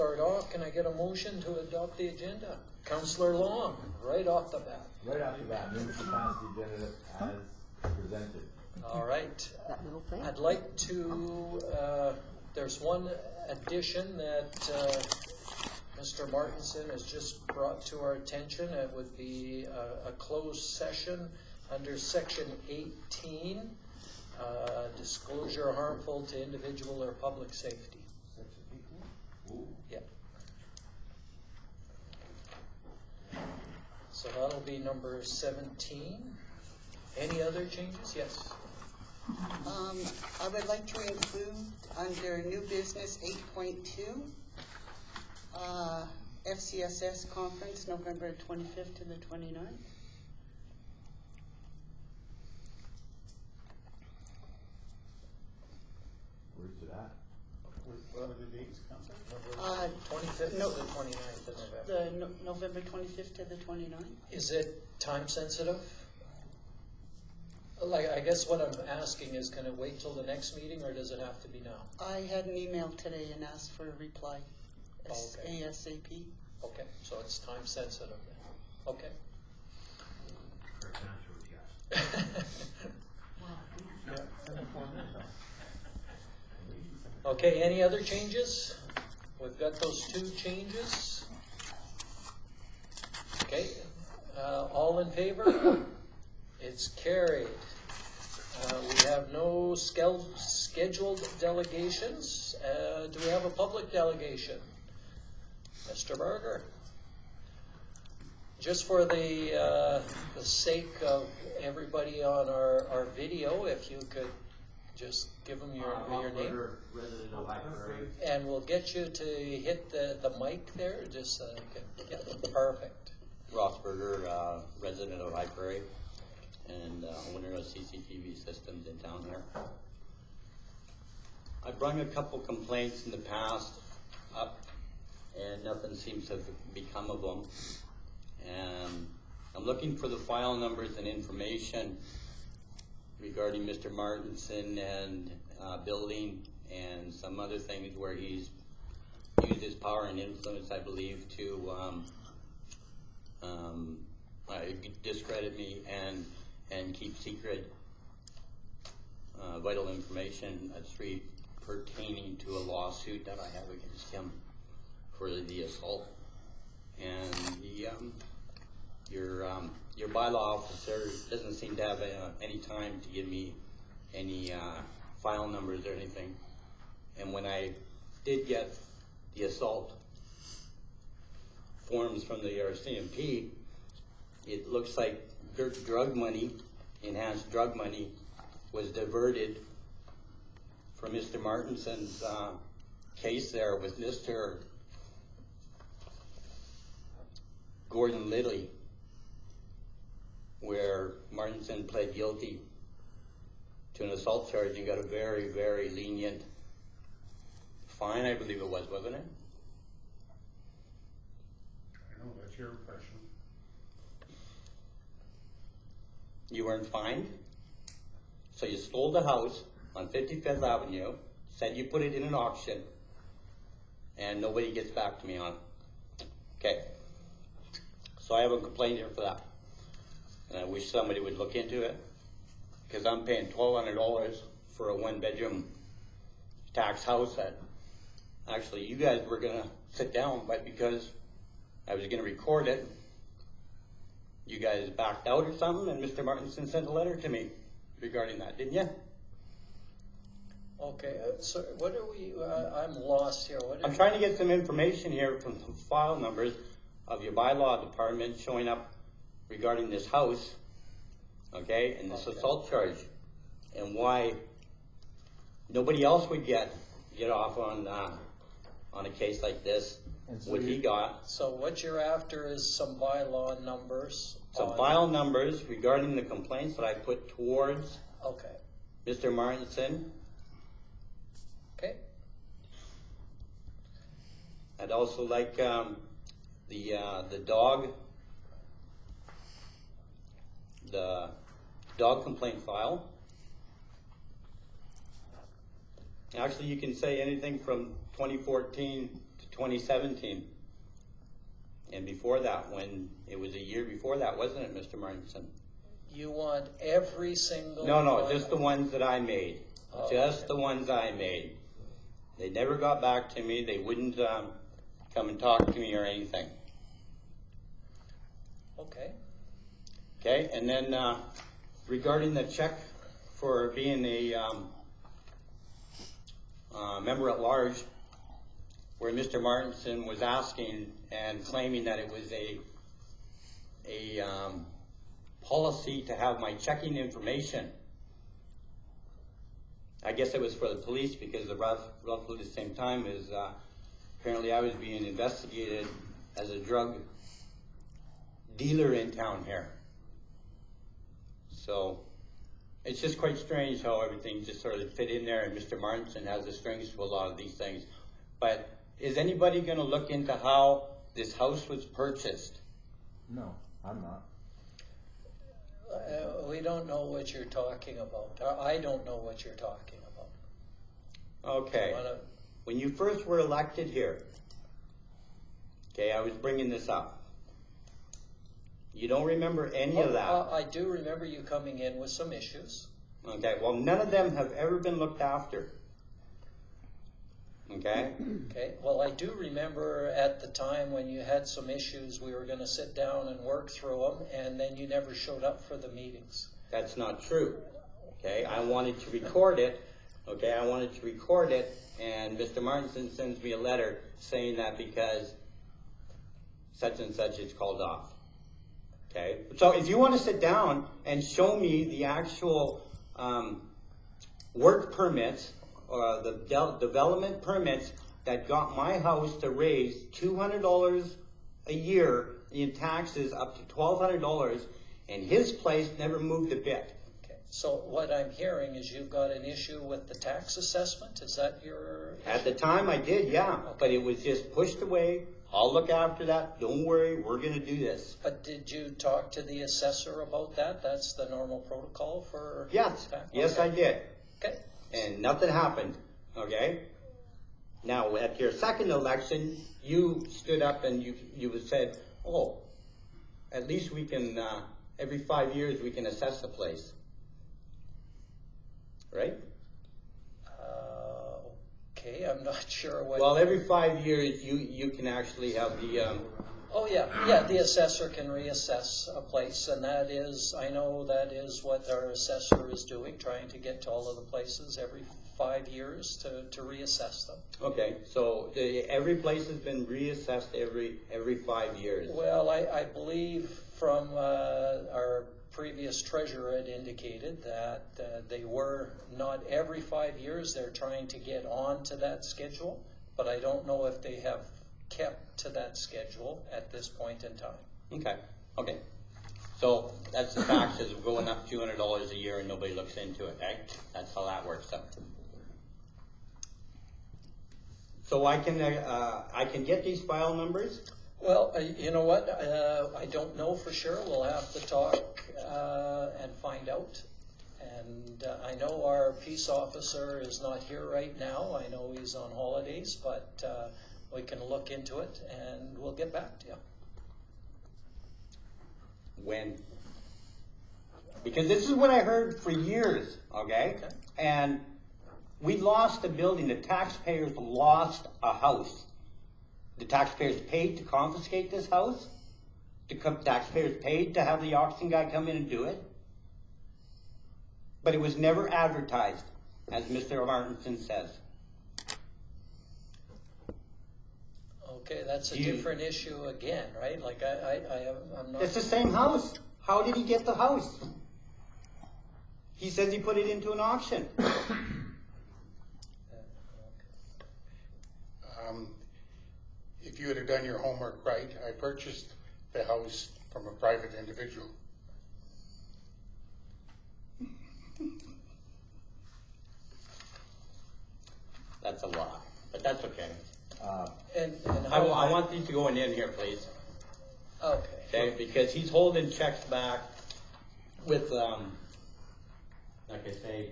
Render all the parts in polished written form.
start off, can I get a motion to adopt the agenda? Councillor Long, right off the bat. Right after that, move to pass the agenda as presented. All right. That little thing. I'd like to, there's one addition that Mr. Martinson has just brought to our attention. It would be a closed session under section 18, disclosure harmful to individual or public safety. Section 18? Ooh. Yeah. So that'll be number 17. Any other changes? Yes. I would like to include under new business 8.2, FCSS conference, November 25th to the 29th. Where's it at? What are the dates, Council? 25th no, to the 29th of November. The November 25th to the 29th. Is it time sensitive? Like, I guess what I'm asking is, can it wait till the next meeting, or does it have to be now? I had an email today and asked for a reply. Okay. ASAP. Okay, so it's time sensitive then. Okay. Okay, any other changes? We've got those two changes. Okay, all in favor? It's carried. We have no scheduled delegations. Do we have a public delegation? Mr. Berger. Just for the sake of everybody on our video, if you could just give them your name. Resident of Library. And we'll get you to hit the mic there, just so you can get perfect. Ross Berger, resident of High Prairie and owner of CCTV systems in town here. I've brought a couple complaints in the past up and nothing seems to have become of them. And I'm looking for the file numbers and information regarding Mr. Martinson and building and some other things where he's used his power and influence, I believe, to discredit me and keep secret vital information pertaining to a lawsuit that I have against him for the assault. And your bylaw officer doesn't seem to have any time to give me any file numbers or anything. And when I did get the assault forms from the RCMP, it looks like drug money, enhanced drug money, was diverted from Mr. Martinson's case there with Mr. Gordon Lidley, where Martinson pled guilty to an assault charge and got a very, very lenient fine, I believe it was, wasn't it? I know, that's your impression. You weren't fined, so you stole the house on 55th Avenue, said you put it in an auction, and nobody gets back to me on it. Okay, so I have a complaint here for that, and I wish somebody would look into it, because I'm paying $1,200 for a one-bedroom tax house that actually you guys were gonna sit down, but because I was gonna record it, you guys backed out or something, and Mr. Martinson sent a letter to me regarding that, didn't you? Okay, so what are we, I'm lost here. I'm trying to get some information here from some file numbers of your bylaw department showing up regarding this house, okay, and this assault charge, and why nobody else would get off on a case like this, And so what he got. So what you're after is some bylaw numbers. Some file numbers regarding the complaints that I put towards Okay, Mr. Martinson. okay. I'd also like the dog complaint file. Actually, you can say anything from 2014 to 2017. And before that, when it was a year before that, wasn't it, Mr. Martinson? You want every single? No, one? just the ones that I made. Oh, Just okay. the ones I made. They never got back to me. They wouldn't come and talk to me or anything. Okay. Okay, and then regarding the check for being a member at large, where Mr. Martinson was asking and claiming that it was a policy to have my checking information. I guess it was for the police because roughly the same time as apparently I was being investigated as a drug dealer in town here. So it's just quite strange how everything just sort of fit in there, and Mr. Martinson has the strings for a lot of these things. But is anybody going to look into how this house was purchased? No, I'm not. We don't know what you're talking about. I don't know what you're talking about. Okay. When you first were elected here, okay, I was bringing this up. You don't remember any of that? I do remember you coming in with some issues. Okay, well, none of them have ever been looked after. Okay? Okay, well, I do remember at the time when you had some issues, we were going to sit down and work through them, and then you never showed up for the meetings. That's not true. Okay, I wanted to record it. Okay, I wanted to record it, and Mr. Martinson sends me a letter saying that because such and such is called off. Okay, so if you want to sit down and show me the actual work permits or the development permits that got my house to raise $200 a year in taxes up to $1,200, and his place never moved a bit. Okay, so what I'm hearing is you've got an issue with the tax assessment? Is that your issue? At the time I did, yeah, but it was just pushed away. I'll look after that. Don't worry, we're going to do this. But did you talk to the assessor about that? That's the normal protocol for Yes, tax? yes, Okay. I did. Okay. And nothing happened, okay? Now, at your second election, you stood up and you said, oh, at least we can, every 5 years we can assess the place. Right? Okay, I'm not sure what... Well, every 5 years you can actually have the, Oh, yeah, the assessor can reassess a place, and that is, I know that is what our assessor is doing, trying to get to all of the places every 5 years to reassess them. okay, so every place has been reassessed every 5 years. Well, I believe from our previous treasurer had indicated that they were not every 5 years, they're trying to get on to that schedule, but I don't know if they have kept to that schedule at this point in time. Okay. So that's the taxes of going up $200 a year and nobody looks into it, right? That's how that works out. So I can get these file numbers. Well, you know what? I don't know for sure. We'll have to talk and find out. And I know our peace officer is not here right now. I know he's on holidays, but we can look into it and we'll get back to you. When? Because this is what I heard for years, okay? And we lost a building. The taxpayers lost a house. The taxpayers paid to confiscate this house. The taxpayers paid to have the auction guy come in and do it. But it was never advertised, as Mr. Martinson says. Okay, that's a different issue again, right? Like I'm not... It's the same house. How did he get the house? He says he put it into an auction. If you had done your homework right, I purchased the house from a private individual. That's a lot, but that's okay. And I want these to go in here, please. Okay. Okay, because he's holding checks back with, like I say,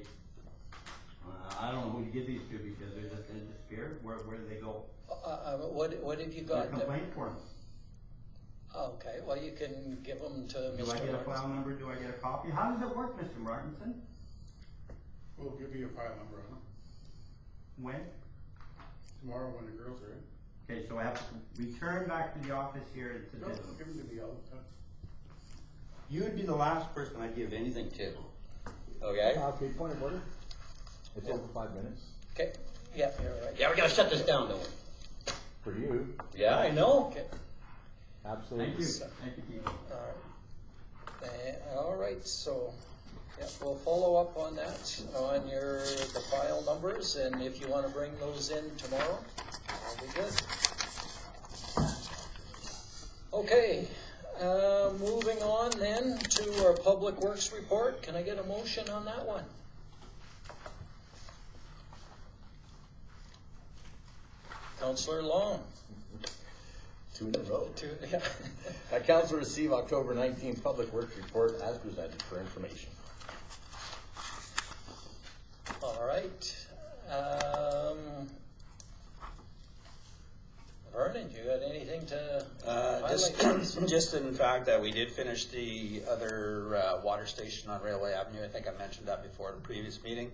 I don't know who to give these to because they're just Spear, where do they go? What have you Their got? complaint forms. Okay, well, you can give them to Do I Mr. get a Lawrence. file number, do I get a copy? How does it work, Mr. Martinson? We'll give you a file number on them When? tomorrow when the girls are in. Okay, so I have to return back to the office here to No, visit them. give them to me all the time. You would be the last person I'd give anything to. Okay? Okay, point of order. It's over 5 minutes Okay, yeah, you're right. Yeah, we gotta shut this down, don't we? for you. Yeah, I know. Okay, Absolutely. Thank you, thank you, Keith. all right, so, yeah, we'll follow up on that, on the file numbers, and if you wanna bring those in tomorrow, that'll be good. Okay, moving on then to our Public Works report. Can I get a motion on that one? Councillor Long. 2 in a row. Yeah. Council receive October 19th Public Works Report as presented for information. All right. Vernon, you got anything to highlight? Just in fact that we did finish the other water station on Railway Avenue. I think I mentioned that before in a previous meeting.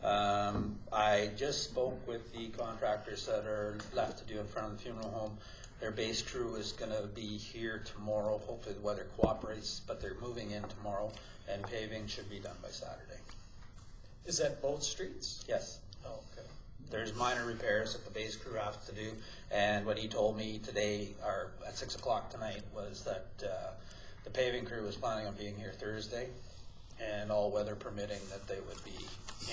I just spoke with the contractors that are left to do in front of the funeral home. Their base crew is going to be here tomorrow. Hopefully the weather cooperates, but they're moving in tomorrow, and paving should be done by Saturday. Is that both streets? Yes. Oh, okay. There's minor repairs that the base crew has to do, and what he told me today, or at 6 o'clock tonight, was that the paving crew was planning on being here Thursday, and all weather permitting, that they would be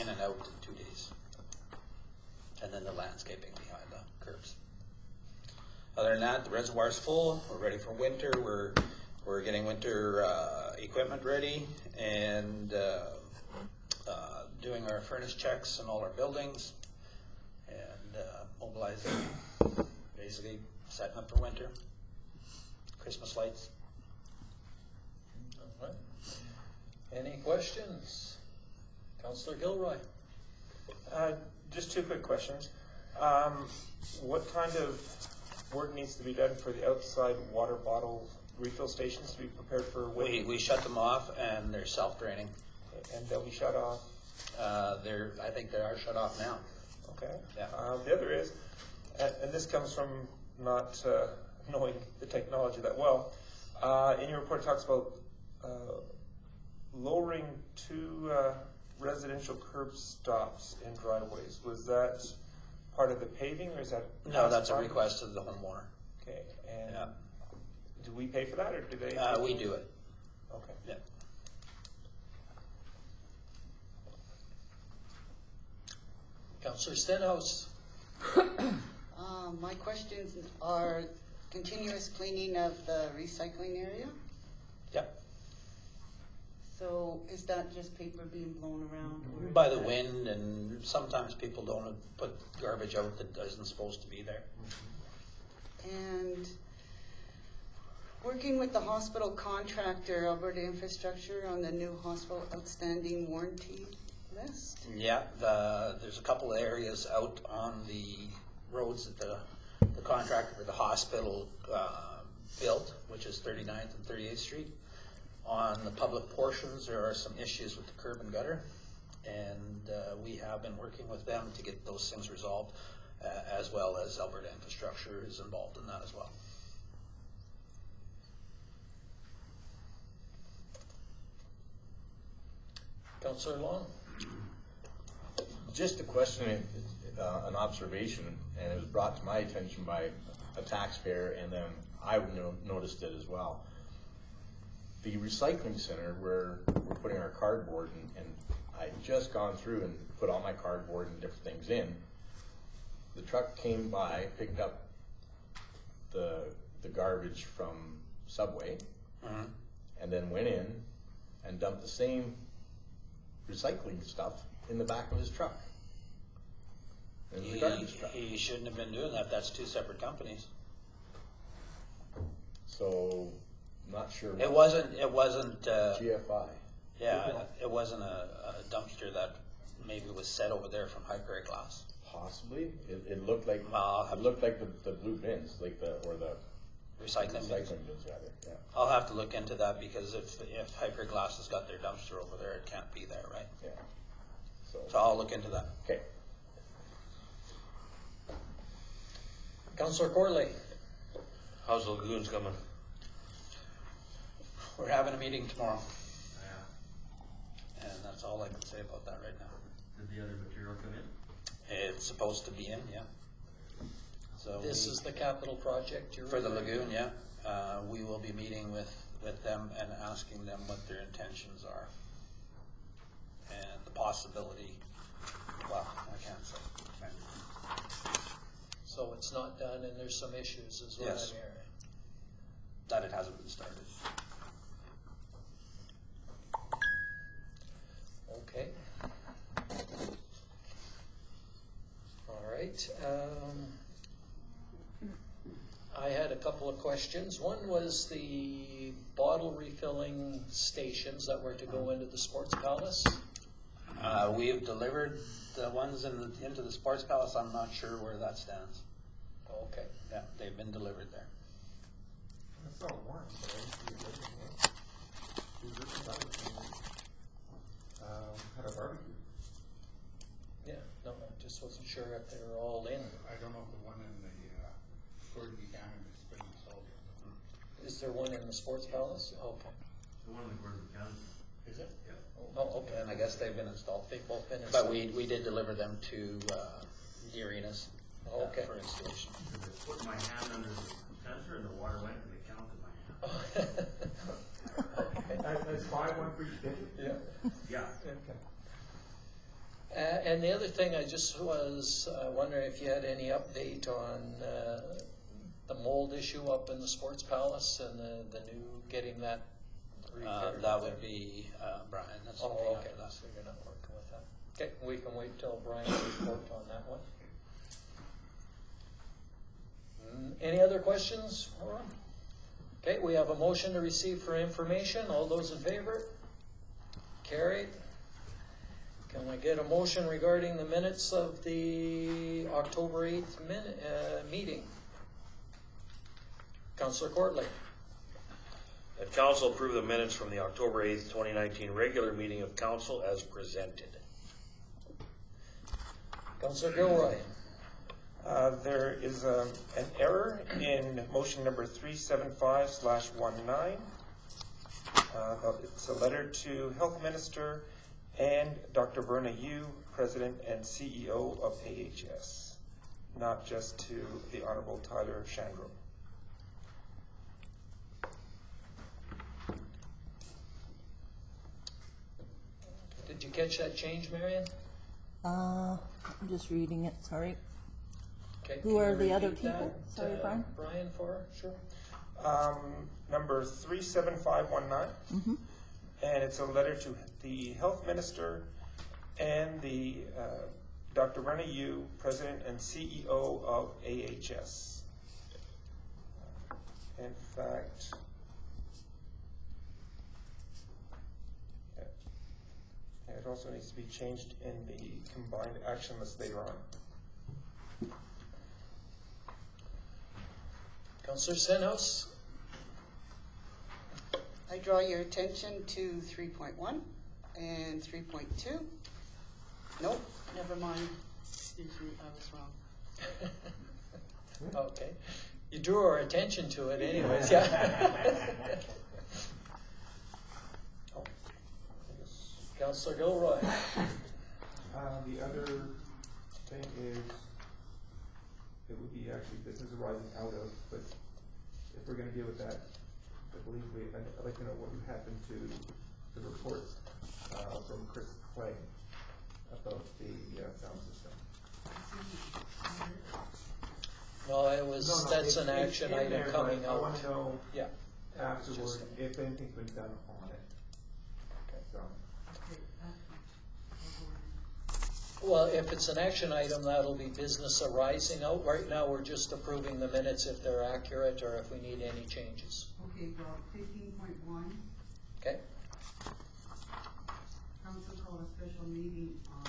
in and out in 2 days. And then the landscaping behind the curbs. Other than that, the reservoir's full. We're ready for winter. We're getting winter equipment ready, and doing our furnace checks in all our buildings, and mobilizing, basically setting up for winter. Christmas lights. All right. Any questions? Councillor Gilroy. Just 2 quick questions. What kind of work needs to be done for the outside water bottle refill stations to be prepared for winter? We shut them off, and they're self-draining. And they'll be shut off? I think they are shut off now. Okay. Yeah. The other is, and this comes from not knowing the technology that well, in your report it talks about lowering 2 residential curb stops in driveways. Was that part of the paving, or is that? No, that's a request of the homeowner. Okay, and Yeah. do we pay for that, or do they? We do it. Okay. Yeah. Councillor Stenhouse. My questions are continuous cleaning of the recycling area. Yep. So is that just paper being blown around? Or By is the that- wind, and sometimes people don't put garbage out that isn't supposed to be there. And working with the hospital contractor, Alberta Infrastructure, on the new hospital outstanding warranty list. Yeah, there's a couple of areas out on the roads that the contractor for the hospital built, which is 39th and 38th Street. On the public portions, there are some issues with the curb and gutter, and we have been working with them to get those things resolved, as well as Alberta Infrastructure is involved in that as well. Councillor Long. Just a question, an observation, and it was brought to my attention by a taxpayer, and then I noticed it as well. The recycling center where we're putting our cardboard, and I just gone through and put all my cardboard and different things in. The truck came by, picked up the garbage from Subway, and then went in and dumped the same recycling stuff in the back of his truck. In the garbage truck. He shouldn't have been doing that. That's 2 separate companies. So, not sure. It wasn't. GFI. Yeah, it wasn't a dumpster that maybe was set over there from High Grade Glass. Possibly. It looked like, Well, it looked like the blue bins, like the recycling bins. recycling bins rather, yeah. I'll have to look into that because if Hyperglass has got their dumpster over there, it can't be there, right? Yeah. So I'll look into that. Okay. Councillor Corley. How's the lagoons coming? We're having a meeting tomorrow. And that's all I can say about that right now. Did the other material come in? It's supposed to be in, yeah. So This is the capital project you're for the referring to? lagoon, yeah. We will be meeting with them and asking them what their intentions are. And the possibility, well, I can't say. So it's not done and there's some issues is what Yes. I'm hearing. That it hasn't been started. Okay. All right. I had a couple of questions. One was the bottle refilling stations that were to go into the Sports Palace. We have delivered the ones into the Sports Palace. I'm not sure where that stands. Okay. Yeah, they've been delivered there. That's not warm, but I didn't see it. Had a barbecue. Yeah, no, I just wasn't sure if they were all in. I don't know if the one in the Gordon Buchanan has been installed. Is there one in the Sports Palace? Okay. The one in the Gordon County. Is it? Yeah. Oh, okay. And I guess they've been installed. They've both been But installed. we did deliver them to the arenas Okay. for installation. Because I put my hand under the sensor and the water went and it counted my hand. That's 5, 1 for each station? Yeah. Yeah. Okay. And the other thing, I just was wondering if you had any update on the mold issue up in the Sports Palace and the new, getting that repaired. That would be Brian. That's Oh, looking okay, after that. so you're not working with that. Okay, we can wait till Brian's report on that one. Any other questions? Okay, we have a motion to receive for information. All those in favor? Carried. Can we get a motion regarding the minutes of the October 8th meeting? Councillor Courtley. That council approve the minutes from the October 8th, 2019 regular meeting of council as presented. Councillor Gilroy. There is an error in motion number 375/19. It's a letter to Health Minister and Dr. Verna Yu, President and CEO of AHS, not just to the Honorable Tyler Shandro. Did you catch that change, Marion? I'm just reading it, sorry. Okay, Who can are you the other repeat people? that, Sorry, Brian? Brian, for her? Sure. Number 37519. Mm-hmm. And it's a letter to the Health Minister and the Dr. Verna Yu, President and CEO of AHS. In fact, it also needs to be changed in the combined action list later on. Councillor Stenhouse. I draw your attention to 3.1 and 3.2. Nope, never mind. Excuse me, I was wrong. Okay. You drew our attention to it anyways, yeah. Councillor Gilroy. The other thing is, it would be actually business arising out of, but if we're gonna deal with that, I believe I'd like to know what happened to the report from Chris Clay about the sound system. No, it was, that's an action in item there, coming but out. I wanna know Yeah. afterward Just- if anything's been done on it. Okay. So, Well, if it's an action item, that'll be business arising out. Right now, we're just approving the minutes if they're accurate or if we need any changes. Okay, well, 15.1, Okay? council call a special meeting on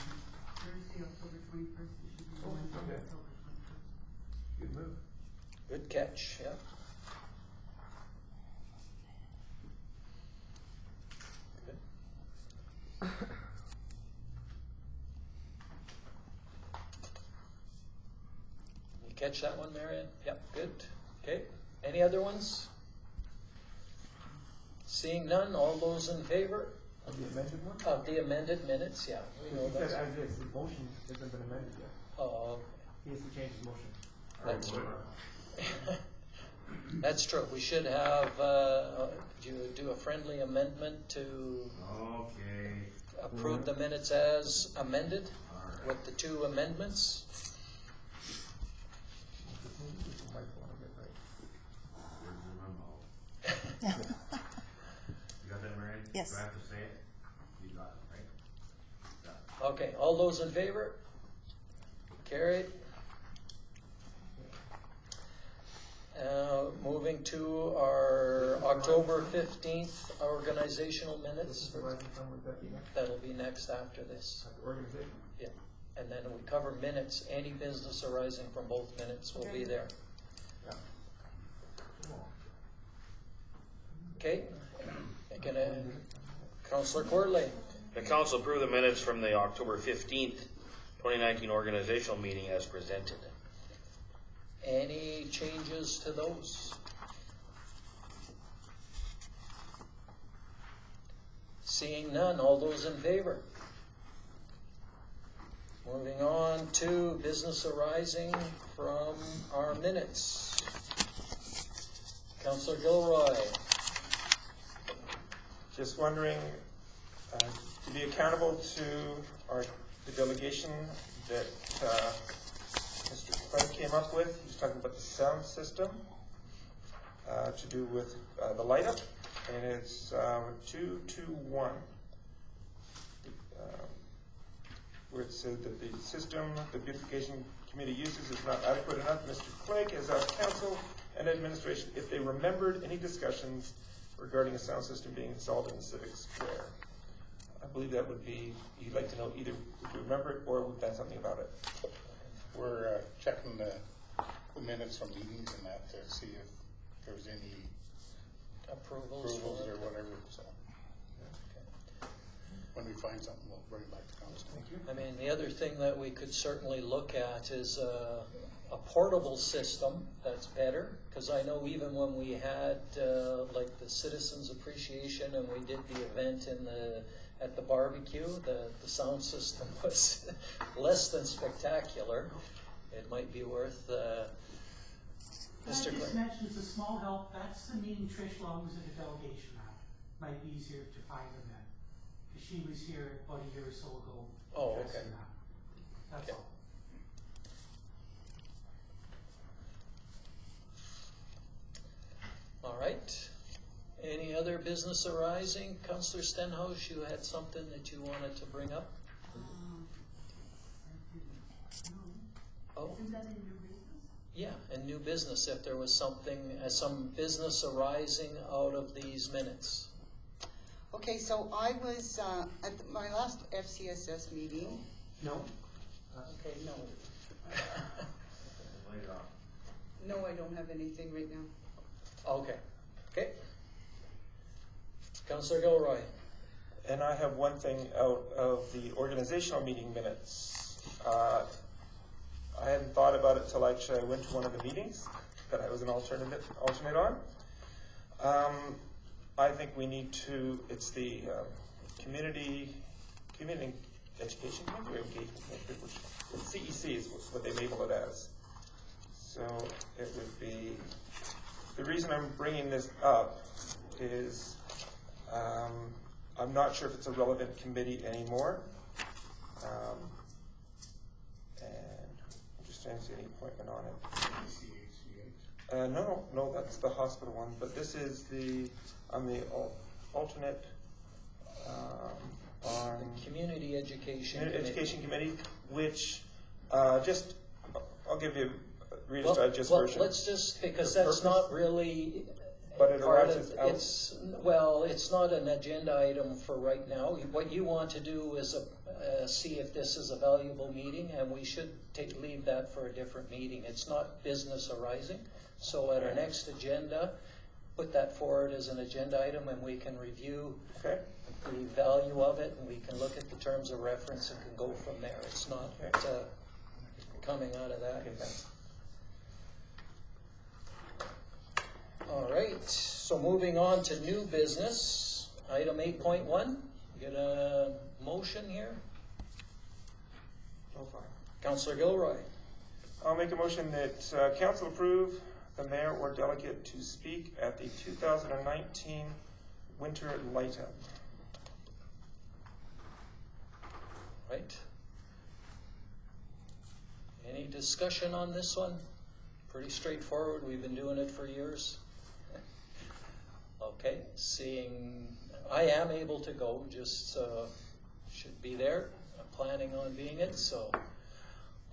Thursday, October 21st, it should be Wednesday. good. Good move. Good catch, yeah. Good. You catch that one, Marion? Yep, good. Okay, any other ones? Seeing none, all those in favor Of the amended one? of the amended minutes, yeah. We know He said that's. as is, his motion hasn't been amended yet. Oh, He has to change his motion. that's That's true. We should have, do a friendly amendment to Okay. approve the minutes as amended with the two amendments. Where's the memo? You got that, Mary? Yes. Do I have to say it? You got it, right? Got it. Okay, all those in favor? Carried. Moving to our October 15th organizational minutes. That'll be next after this. Organization. Yeah, and then we cover minutes, any business arising from both minutes will be there. Okay, Councillor Corley. The council approved the minutes from the October 15th, 2019 organizational meeting as presented. Any changes to those? Seeing none, all those in favor? Moving on to business arising from our minutes. Councillor Gilroy. Just wondering, to be accountable to the delegation that Mr. Clegg came up with. He's talking about the sound system to do with the light up, and it's 221, where it said that the system the beautification committee uses is not adequate enough. Mr. Clegg has asked council and administration if they remembered any discussions regarding a sound system being installed in the civic square. I believe that would be, you'd like to know either if you remember it or we've done something about it. We're checking the minutes from meetings and that to see if there's any Approvals approvals for or it. whatever, so. When we find something, we'll bring it back to council. Thank you. I mean, the other thing that we could certainly look at is a portable system that's better, because I know even when we had like the Citizens Appreciation and we did the event at the barbecue, the sound system was less than spectacular. It might be worth Can I Mr. just Clegg. mention, it's a small help, that's the meeting Trish Long was at the delegation at. Might be easier to find her then, because she was here about a year or so ago. Oh, addressing okay. that. That's Okay. all. All right. Any other business arising? Councillor Stenhouse, you had something that you wanted to bring up? Oh. Isn't that in new business? Yeah, and new business, if there was something, some business arising out of these minutes. Okay, so I was at my last FCSS meeting. No? Okay, no. Later on. No, I don't have anything right now. Okay. Okay. Councillor Gilroy. And I have one thing out of the organizational meeting minutes. I hadn't thought about it till actually I went to one of the meetings that I was an alternate on. I think we need to, it's the community education committee or engagement committee, which CEC is what they label it as. So it would be, the reason I'm bringing this up is I'm not sure if it's a relevant committee anymore. And I'm just trying to see any appointment on it. No, that's the hospital one, but this is I'm the alternate on The Community Education Community Committee. Education Committee, which I'll give you Reader's Digest version. Let's just, because The that's purpose? not really But it part arises of, out. it's not an agenda item for right now. What you want to do is see if this is a valuable meeting, and we should leave that for a different meeting. It's not business arising. So at our next agenda, put that forward as an agenda item, and we can review Okay. the value of it, and we can look at the terms of reference and can go from there. It's not coming out of that. Okay, thanks. All right, so moving on to new business, item 8.1. Get a motion here. Oh, fine. Councillor Gilroy. I'll make a motion that council approve the mayor or delegate to speak at the 2019 Winter Light Up. Right. Any discussion on this one? Pretty straightforward. We've been doing it for years. Okay, I am able to go, just should be there. I'm planning on being it, so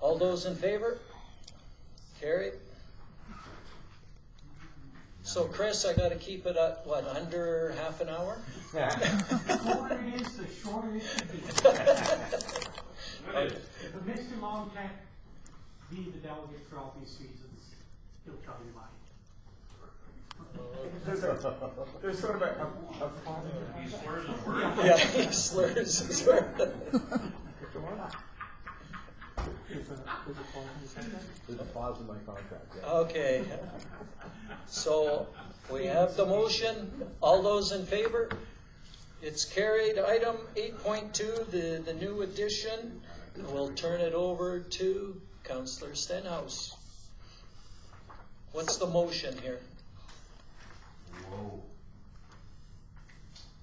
all those in favor? Carried. So Chris, I gotta keep it at, what, under half an hour? The shorter it is, the shorter it should be. If Mr. Long can't be the delegate for obvious reasons, he'll tell you why. There's sort of a He slurs his words. Yeah, he slurs his words. There's a clause in my contract. Yeah. Okay, so we have the motion. All those in favor? It's carried. Item 8.2, the new addition. We'll turn it over to Councillor Stenhouse. What's the motion here? Whoa.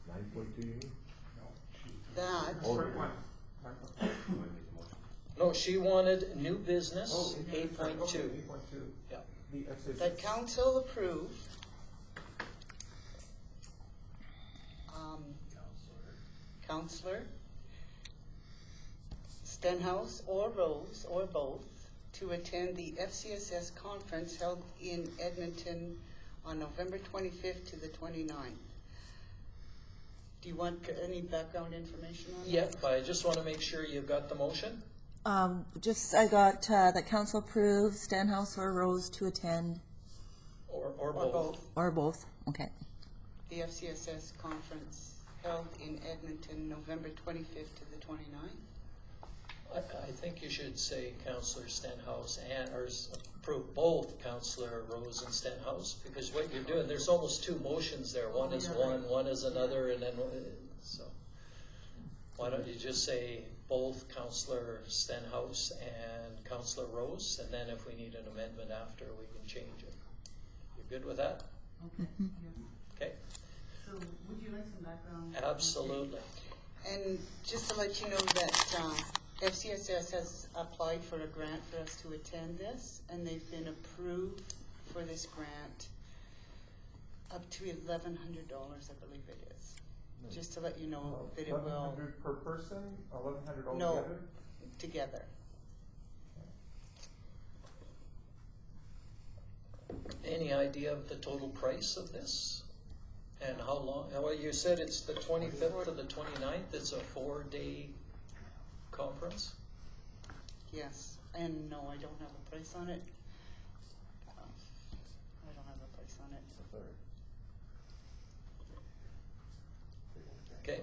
9.2, you mean? That, No, she wanted new business, Oh, 8.2. 8.2. Yeah. The FCC. that council approve Councillor Stenhouse or Rose or both to attend the FCSS conference held in Edmonton on November 25th to the 29th. Do you want any background information on that? Yep, I just want to make sure you've got the motion. I got that council approves Stenhouse or Rose to attend, Or both. or both. Okay. The FCSS conference held in Edmonton, November 25th to the 29th. I think you should say Councillor Stenhouse or approve both Councillor Rose and Stenhouse, because what you're doing, there's almost two motions there. One is one is another, and then, so. Why don't you just say both Councillor Stenhouse and Councillor Rose, and then if we need an amendment after, we can change it. You're good with that? Okay. Okay, So would you like some background? absolutely. And just to let you know that FCSS has applied for a grant for us to attend this, and they've been approved for this grant up to $1,100, I believe it is. Just to let you know that it will. 1,100 per person, 1,100 altogether? No, together. Any idea of the total price of this? And how long, well, you said it's the 25th to the 29th, it's a 4-day conference? Yes, and no, I don't have a price on it. I don't have a price on it. Okay.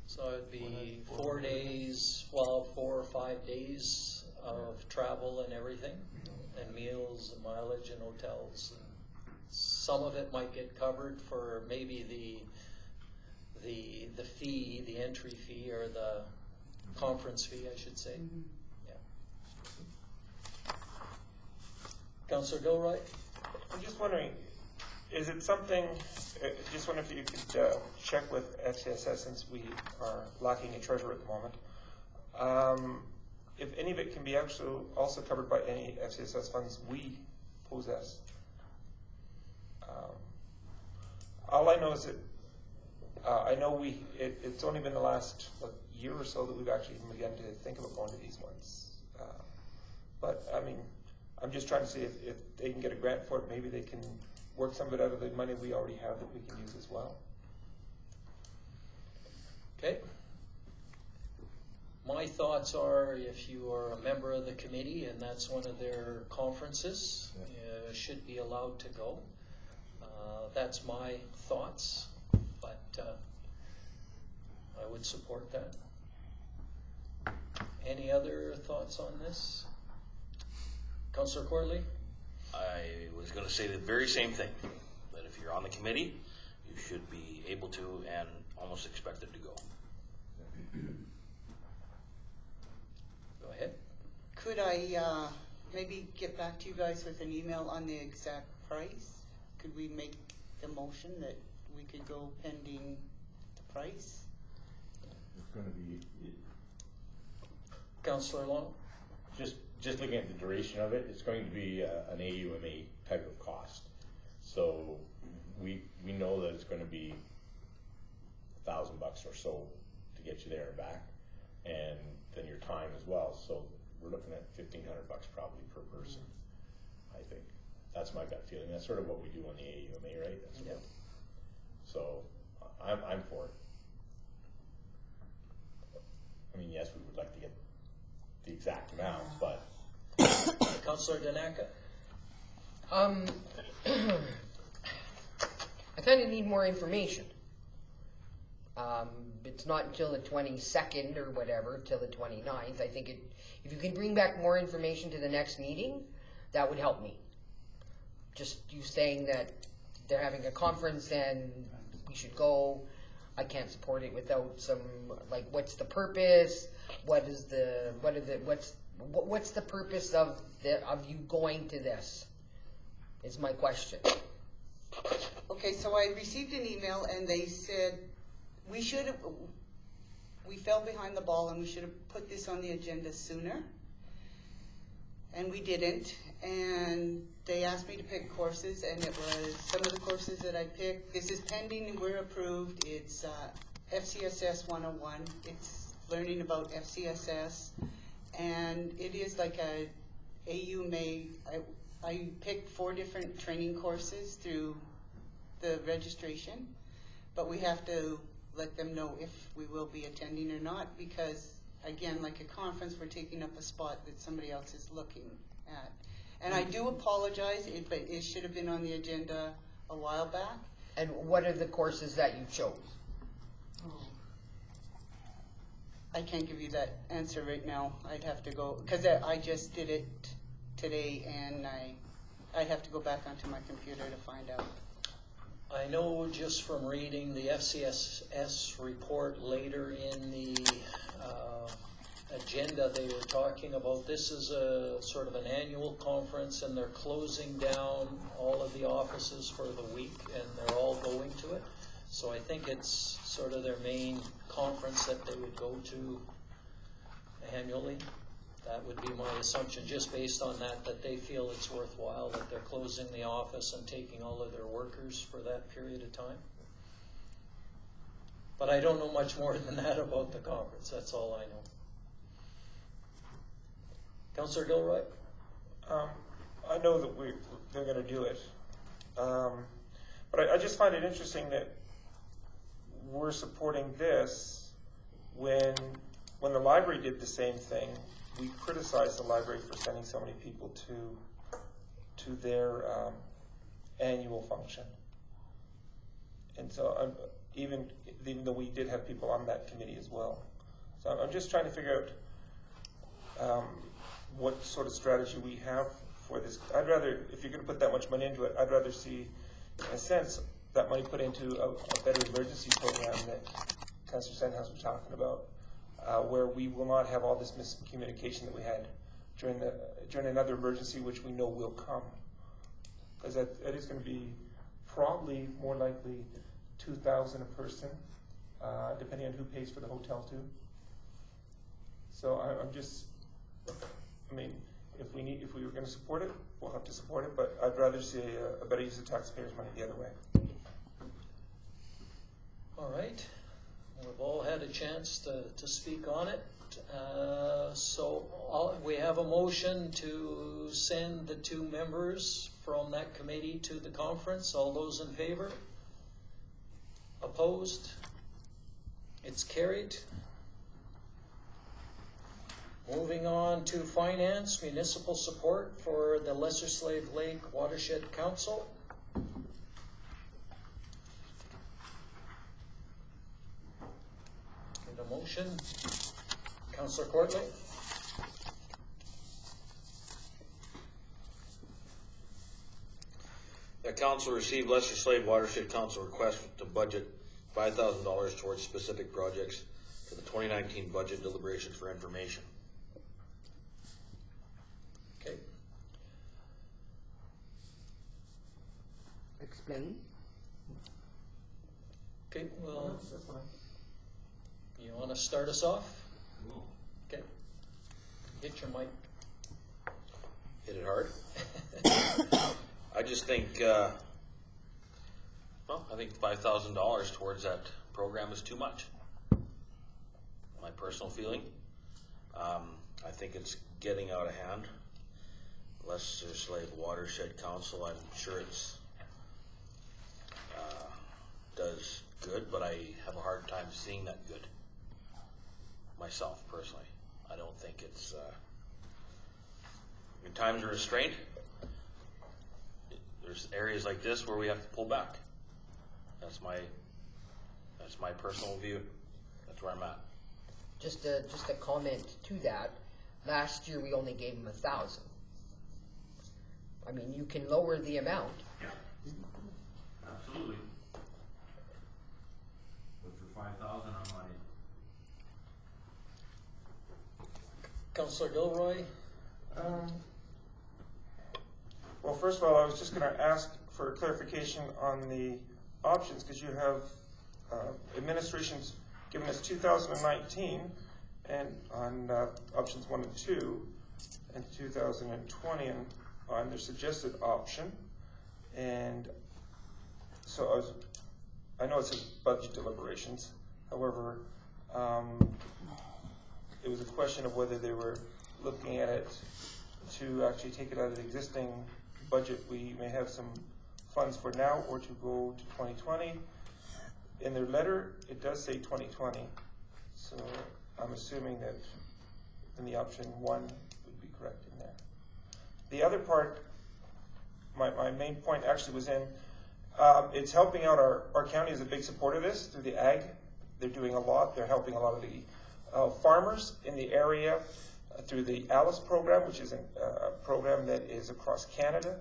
So it'd be 4 days, well, 4 or 5 days of travel and everything, and meals and mileage and hotels. And some of it might get covered for maybe the fee, the entry fee, or the conference fee, I should say. Mm-hmm. Yeah. Councillor Gilroy? I'm just wondering, is it something, just wonder if you could check with FCSS, since we are lacking a treasurer at the moment. If any of it can be actually also covered by any FCSS funds we possess. All I know is that I know it's only been the last year or so that we've actually even begun to think about going to these ones. But I mean, I'm just trying to see if they can get a grant for it, maybe they can work some of it out of the money we already have that we can use as well. Okay. My thoughts are, if you are a member of the committee and that's one of their conferences, you should be allowed to go. That's my thoughts, but I would support that. Any other thoughts on this? Councillor Corley? I was going to say the very same thing, that if you're on the committee, you should be able to and almost expected to go. Go ahead. Could I maybe get back to you guys with an email on the exact price? Could we make the motion that we could go pending the price? It's gonna be, Councillor Long? just looking at the duration of it, it's going to be an AUMA type of cost. So we know that it's gonna be $1,000 or so to get you there and back, and then your time as well. So we're looking at $1,500 probably per person, I think. That's my gut feeling. That's sort of what we do on the AUMA, right? That's Yep. So I'm for it. I mean, yes, we would like to get the exact amount, but. Councillor Danaka? I kind of need more information. It's not until the 22nd or whatever, till the 29th. I think if you can bring back more information to the next meeting, that would help me. Just you saying that they're having a conference and we should go, I can't support it without some, like, what's the purpose? What's the purpose of you going to this? Is my question. Okay, so I received an email and they said we fell behind the ball and we should have put this on the agenda sooner. And we didn't. And they asked me to pick courses, and it was some of the courses that I picked. This is pending and we're approved. It's FCSS 101. It's learning about FCSS. And it is like a AUMA. I picked 4 different training courses through the registration, but we have to let them know if we will be attending or not, because again, like a conference, we're taking up a spot that somebody else is looking at. And I do apologize, but it should have been on the agenda a while back. And what are the courses that you chose? I can't give you that answer right now. I'd have to go, because I just did it today, and I'd have to go back onto my computer to find out. I know just from reading the FCSS report later in the agenda, they were talking about this is a sort of an annual conference, and they're closing down all of the offices for the week, and they're all going to it. So I think it's sort of their main conference that they would go to annually. That would be my assumption, just based on that they feel it's worthwhile, that they're closing the office and taking all of their workers for that period of time. But I don't know much more than that about the conference. That's all I know. Councillor Gilroy? I know that they're going to do it. But I just find it interesting that we're supporting this when the library did the same thing. We criticized the library for sending so many people to their annual function. And so even though we did have people on that committee as well. So I'm just trying to figure out what sort of strategy we have for this. I'd rather, if you're going to put that much money into it, I'd rather see, in a sense, that money put into a better emergency program that Councillor Stenhouse was talking about, where we will not have all this miscommunication that we had during another emergency, which we know will come. Because that is going to be probably more likely $2,000 a person, depending on who pays for the hotel too. So I'm just, I mean, if we were going to support it, we'll have to support it, but I'd rather see a better use of taxpayers' money the other way. All right. We've all had a chance to speak on it. We have a motion to send the 2 members from that committee to the conference. All those in favor? Opposed? It's carried. Moving on to finance, municipal support for the Lesser Slave Lake Watershed Council. Get a motion. Councillor Courtley. The council received Lesser Slave Watershed Council request to budget $5,000 towards specific projects for the 2019 budget deliberations for information. Okay. Explain. Okay, well, That's fine. you want to start us off? Cool. Okay. Hit your mic. Hit it hard. I just think, I think $5,000 towards that program is too much. My personal feeling. I think it's getting out of hand. Lesser Slave Watershed Council, I'm sure it's does good, but I have a hard time seeing that good myself personally. I don't think it's in times of restraint. There's areas like this where we have to pull back. That's my personal view. That's where I'm at. Just a comment to that. Last year we only gave them 1,000. I mean, you can lower the amount. Yeah. Absolutely. But for 5,000, I'm on it. Councillor Gilroy. Well, first of all, I was just going to ask for clarification on the options, because you have administration's given us 2019 and on options 1 and 2, and 2020 on their suggested option. And so I know it's a budget deliberations. However, it was a question of whether they were looking at it to actually take it out of the existing budget we may have some funds for now, or to go to 2020. In their letter, it does say 2020. So I'm assuming that in the option 1 would be correct in there. The other part, my main point actually was in, it's helping out our county is a big supporter of this through the ag. They're doing a lot. They're helping a lot of the farmers in the area through the ALICE program, which is a program that is across Canada.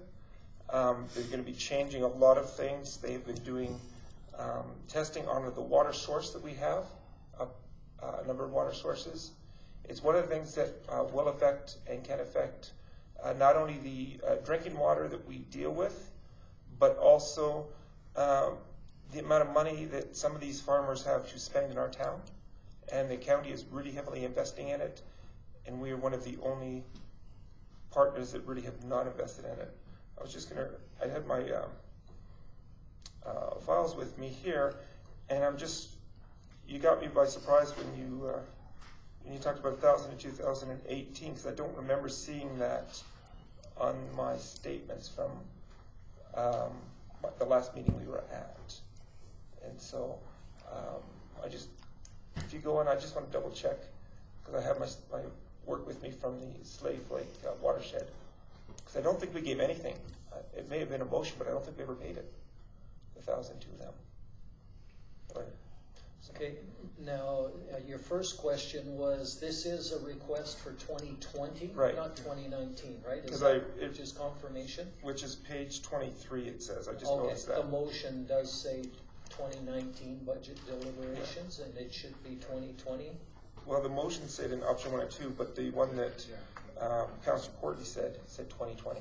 They're going to be changing a lot of things. They've been doing testing on the water source that we have, a number of water sources. It's one of the things that will affect and can affect not only the drinking water that we deal with, but also the amount of money that some of these farmers have to spend in our town. And the county is really heavily investing in it, and we are one of the only partners that really have not invested in it. I had my files with me here, and you got me by surprise when you talked about 1,000 in 2018, because I don't remember seeing that on my statements from the last meeting we were at. And so if you go in, I just want to double check, because I have my work with me from the Slave Lake watershed, because I don't think we gave anything. It may have been a motion, but I don't think we ever paid it, 1,000 to them. Okay, now your first question was, this is a request for 2020, right, not 2019, right? Which is confirmation? Which is page 23, it says. I just Okay, noticed that. the motion does say 2019 budget deliberations, and it should be 2020. Well, the motion said in option 1 and 2, but the one that Councillor Courtney said 2020.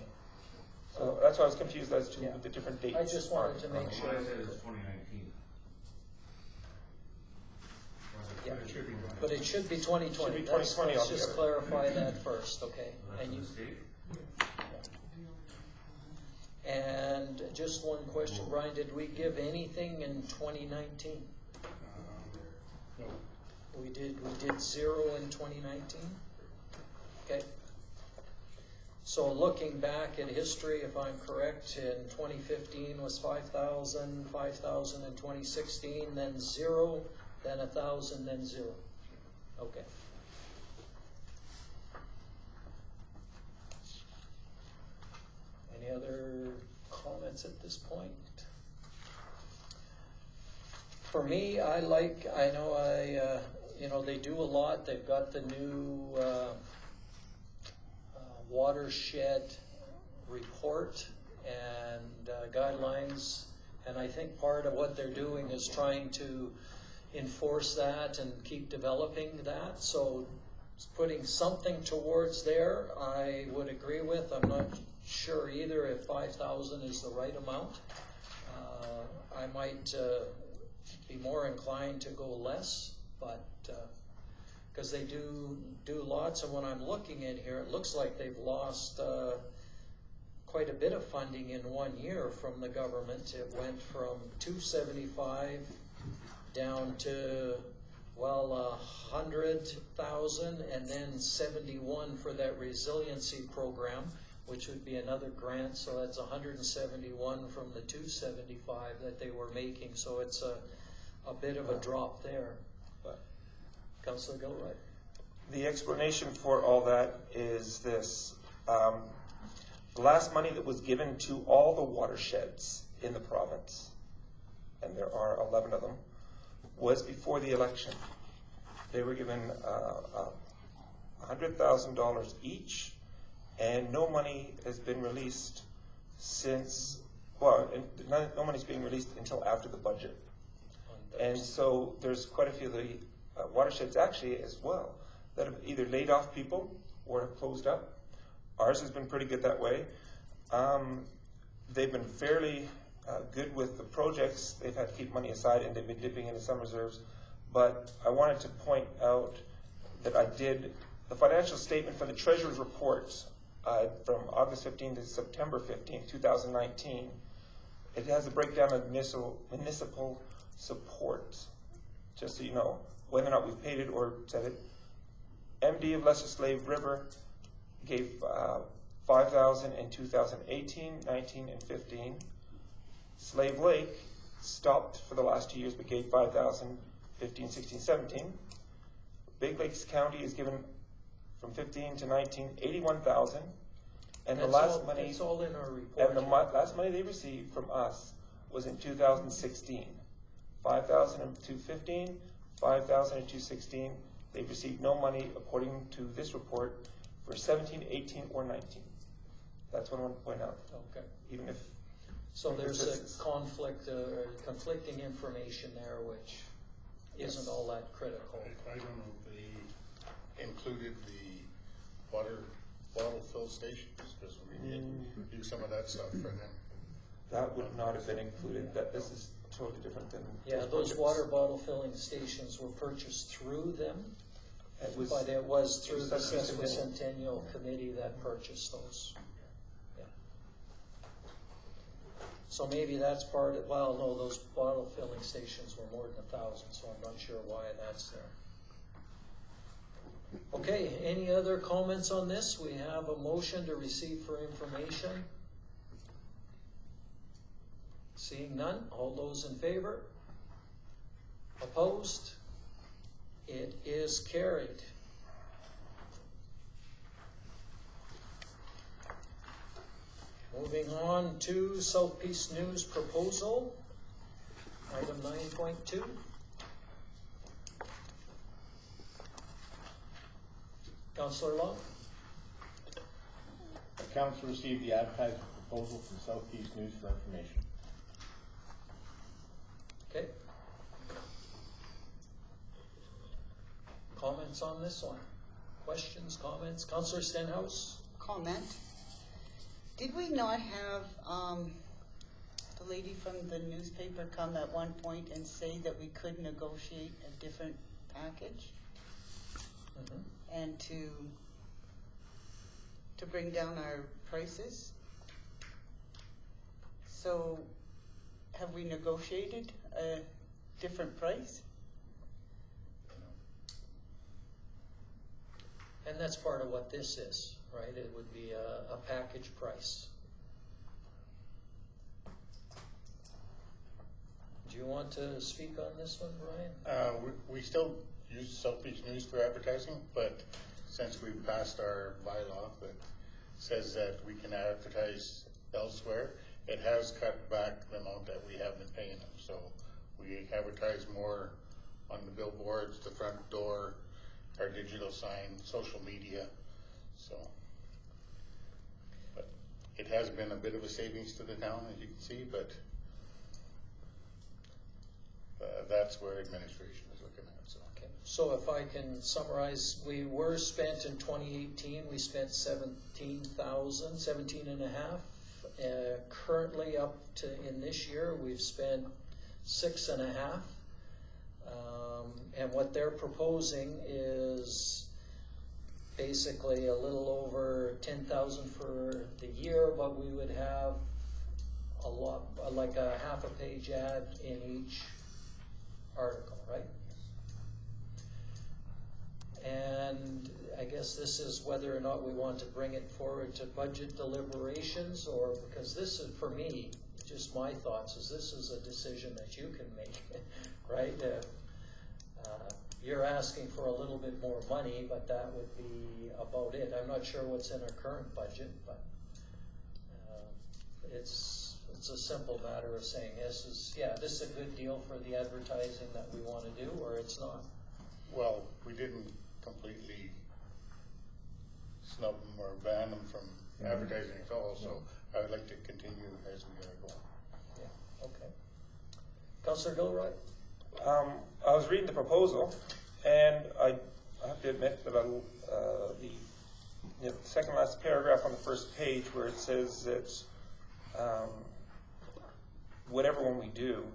So that's why I was confused as to the different dates. I just wanted to make sure. What I said is 2019. Yeah, but it should be 2020. Should be 2020 Let's just altogether. clarify that first, okay? And just one question, Brian, did we give anything in 2019? We did 0 in 2019? Okay. So looking back at history, if I'm correct, in 2015 was 5,000, 5,000 in 2016, then 0, then 1,000, then 0. Okay. Any other comments at this point? For me, they do a lot. They've got the new watershed report and guidelines, and I think part of what they're doing is trying to enforce that and keep developing that. So putting something towards there, I would agree with. I'm not sure either if 5,000 is the right amount. I might be more inclined to go less, but because they do lots, and when I'm looking at here, it looks like they've lost quite a bit of funding in 1 year from the government. It went from 275 down to 100,000, and then 71 for that resiliency program, which would be another grant. So that's 171 from the 275 that they were making. So it's a bit of a drop there. Councillor Gilroy. The explanation for all that is this. The last money that was given to all the watersheds in the province, and there are 11 of them, was before the election. They were given $100,000 each, and no money has been released since, no money's being released until after the budget. And so there's quite a few of the watersheds actually as well that have either laid off people or have closed up. Ours has been pretty good that way. They've been fairly good with the projects. They've had to keep money aside, and they've been dipping into some reserves. But I wanted to point out that I did the financial statement for the Treasurer's report from August 15 to September 15, 2019. It has a breakdown of municipal support, just so you know, whether or not we've paid it or said it. MD of Lesser Slave River gave 5,000 in 2018, 19, and 15. Slave Lake stopped for the last 2 years but gave 5,000, 15, 16, 17. Big Lakes County is given from 15 to 19, 81,000. And the last money, it's all in our report. And the last money they received from us was in 2016. 5,000 in 2015, 5,000 in 2016. They've received no money, according to this report, for 17, 18, or 19. That's what I want to point out. Okay. Even if. So there's a conflicting information there, which isn't all that critical. I don't know if they included the water bottle fill stations, because we did do some of that stuff for them. That would not have been included. This is totally different than. Yeah, those water bottle filling stations were purchased through them, but it was through the Sesquicentennial Committee that purchased those. Yeah. So maybe that's part of, well, no, those bottle filling stations were more than 1,000, so I'm not sure why that's there. Okay, any other comments on this? We have a motion to receive for information. Seeing none, all those in favor? Opposed? It is carried. Moving on to South Peace News proposal, item 9.2. Councillor Long. The council received the advertised proposal from Southeast News for information. Okay. Comments on this one? Questions, comments? Councillor Stenhouse? Comment. Did we not have the lady from the newspaper come at one point and say that we could negotiate a different package? Mm-hmm. And to bring down our prices? So have we negotiated a different price? And that's part of what this is, right? It would be a package price. Do you want to speak on this one, Brian? We still use South Beach News for advertising, but since we've passed our bylaw that says that we can advertise elsewhere, it has cut back the amount that we have been paying them. So we advertise more on the billboards, the front door, our digital sign, social media. So, but it has been a bit of a savings to the town, as you can see, but that's where administration is looking at. So. Okay. So if I can summarize, we were spent in 2018, we spent 17 and a half. Currently up to in this year, we've spent 6.5. And what they're proposing is basically a little over 10,000 for the year, but we would have a lot, like a half a page ad in each article, right? And I guess this is whether or not we want to bring it forward to budget deliberations, or because this is, for me, just my thoughts, is this is a decision that you can make, right? You're asking for a little bit more money, but that would be about it. I'm not sure what's in our current budget, but it's a simple matter of saying this is a good deal for the advertising that we want to do, or it's not. Well, we didn't completely snub them or ban them from advertising at all, so I would like to continue as we are going. Yeah, okay. Councillor Gilroy? I was reading the proposal, and I have to admit that the second last paragraph on the first page, where it says that whatever one we do,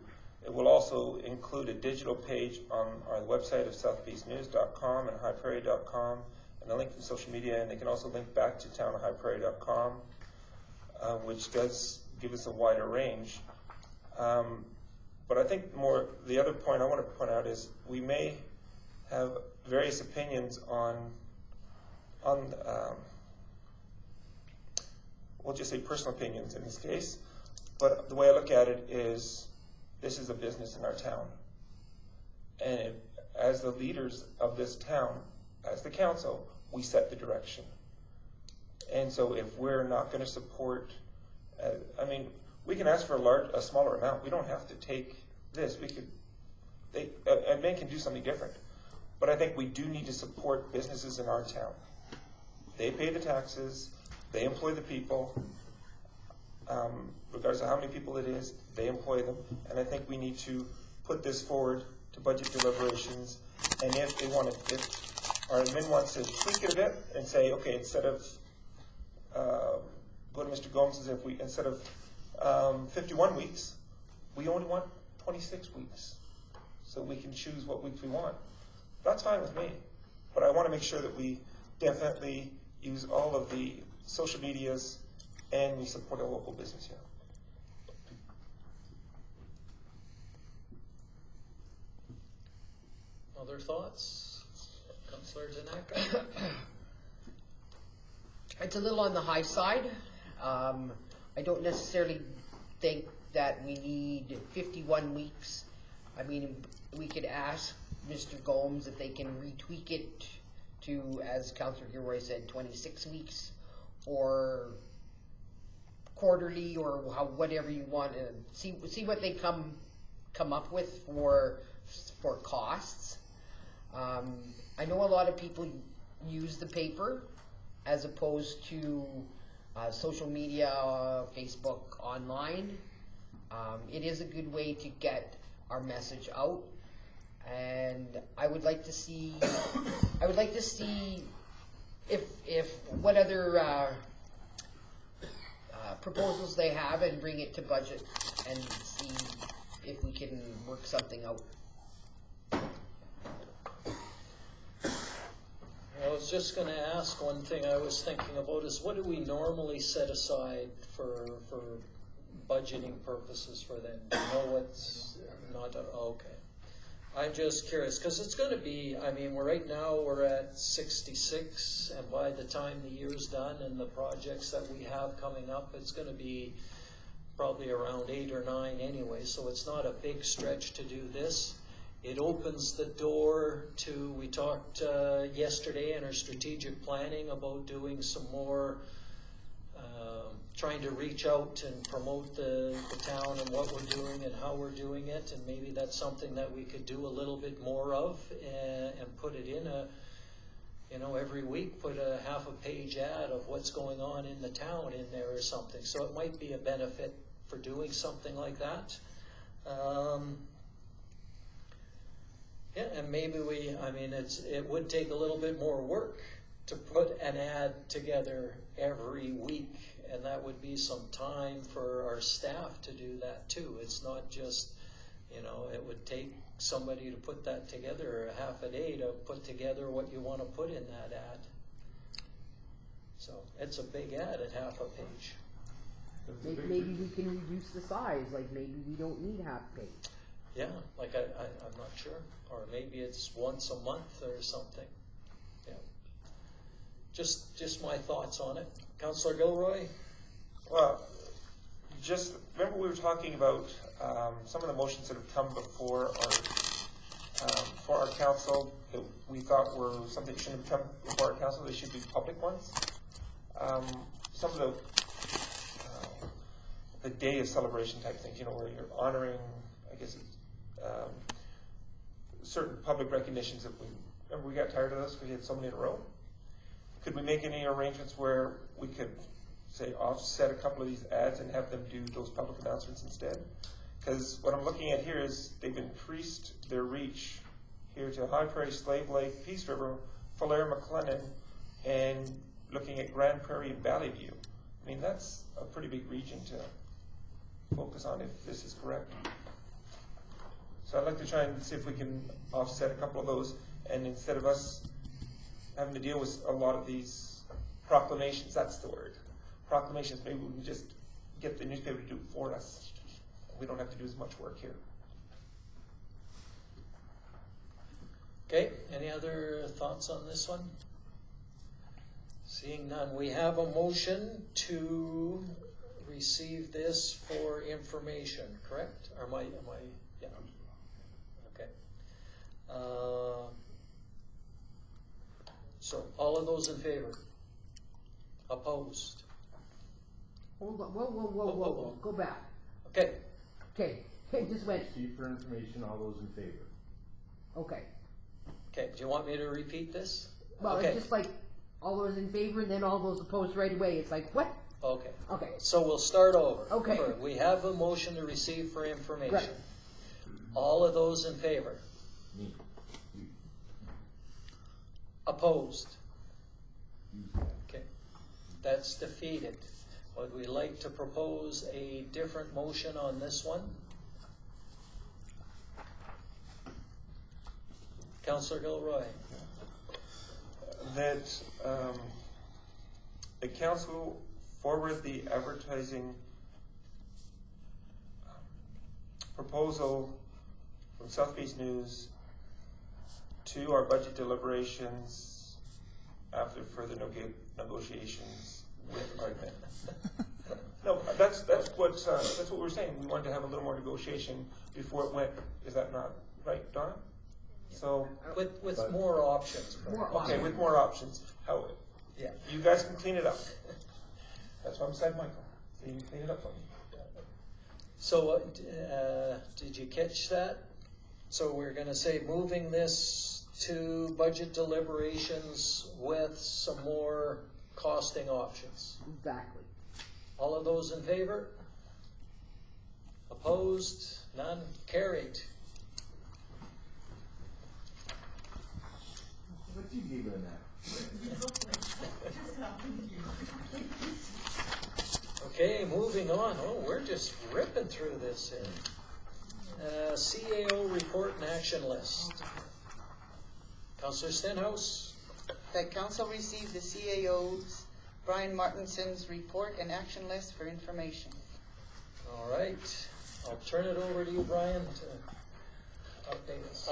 it will also include a digital page on our website of southbeachnews.com and highprairie.com, and a link from social media, and they can also link back to townofhighprairie.com, which does give us a wider range. But I think the other point I want to point out is we may have various opinions on we'll just say personal opinions in this case, but the way I look at it is this is a business in our town. And as the leaders of this town, as the council, we set the direction. And so if we're not going to support, we can ask for a smaller amount. We don't have to take this. And men can do something different. But I think we do need to support businesses in our town. They pay the taxes. They employ the people. Regardless of how many people it is, they employ them. And I think we need to put this forward to budget deliberations. And if our admin wants to tweak it a bit and say, okay, instead of, go to Mr. Gomes, instead of 51 weeks, we only want 26 weeks. So we can choose what weeks we want. That's fine with me. But I want to make sure that we definitely use all of the social medias and we support our local business here. Other thoughts? Councillor Tanaka? It's a little on the high side. I don't necessarily think that we need 51 weeks. I mean, we could ask Mr. Gomes if they can retweak it to, as Councillor Gilroy said, 26 weeks or quarterly, or whatever you want to see what they come up with for costs. I know a lot of people use the paper as opposed to social media, Facebook, online. It is a good way to get our message out, and I would like to see if what other proposals they have, and bring it to budget and see if we can work something out. I was just going to ask, one thing I was thinking about is, what do we normally set aside for budgeting purposes for them? Do you know what's not, okay. I'm just curious, because it's going to be, I mean, right now we're at 66, and by the time the year's done and the projects that we have coming up, it's going to be probably around 8 or 9 anyway, so it's not a big stretch to do this. It opens the door to, we talked yesterday in our strategic planning about doing some more, trying to reach out and promote the town and what we're doing and how we're doing it, and maybe that's something that we could do a little bit more of, and put it in a, you know, every week put a half a page ad of what's going on in the town in there or something. So it might be a benefit for doing something like that. Yeah, and maybe I mean, it would take a little bit more work to put an ad together every week, and that would be some time for our staff to do that too. It's not just, you know, it would take somebody to put that together, or half a day to put together what you want to put in that ad. So it's a big ad at half a page. Maybe we can reduce the size, like maybe we don't need half page. Yeah, like I'm not sure. Or maybe it's once a month or something. Yeah. Just my thoughts on it. Councillor Gilroy? Well, just remember we were talking about some of the motions that have come before our council that we thought were something that shouldn't have come before our council. They should be public ones. Some of the day of celebration type things, you know, where you're honoring, I guess, certain public recognitions that we got tired of this. We had so many in a row. Could we make any arrangements where we could, say, offset a couple of these ads and have them do those public announcements instead? Because what I'm looking at here is they've increased their reach here to High Prairie, Slave Lake, Peace River, Falher, McLennan, and looking at Grand Prairie and Valley View. I mean, that's a pretty big region to focus on if this is correct. So I'd like to try and see if we can offset a couple of those, and instead of us having to deal with a lot of these proclamations, that's the word, proclamations, maybe we can just get the newspaper to do it for us. We don't have to do as much work here. Okay, any other thoughts on this one? Seeing none, we have a motion to receive this for information, correct? Or am I, yeah. Okay. So, all of those in favor? Opposed? Hold on, whoa, go back. Okay. Okay, just went. Receive for information, all those in favor. Okay. Okay, do you want me to repeat this? Well, okay. It's just like all those in favor and then all those opposed right away. It's like, what? Okay. Okay. So we'll start over. Okay. We have a motion to receive for information. Right. All of those in favor? Me. Opposed? Okay. That's defeated. Would we like to propose a different motion on this one? Councillor Gilroy. That the council forward the advertising proposal from South Beach News to our budget deliberations after further negotiations with Ardman. No, that's what we're saying. We wanted to have a little more negotiation before it went. Is that not right, Donna? So with more options. Okay, with more options. How? Yeah. You guys can clean it up. That's why I'm saying, Michael. So you can clean it up for me. So did you catch that? So we're going to say moving this to budget deliberations with some more costing options. Exactly. All of those in favor? Opposed? None? Carried. What you giving that? Okay, moving on. Oh, we're just ripping through this here. CAO report and action list. Councillor Stenhouse. That council received the CAO's Brian Martinson's report and action list for information. All right. I'll turn it over to you, Brian, to update us?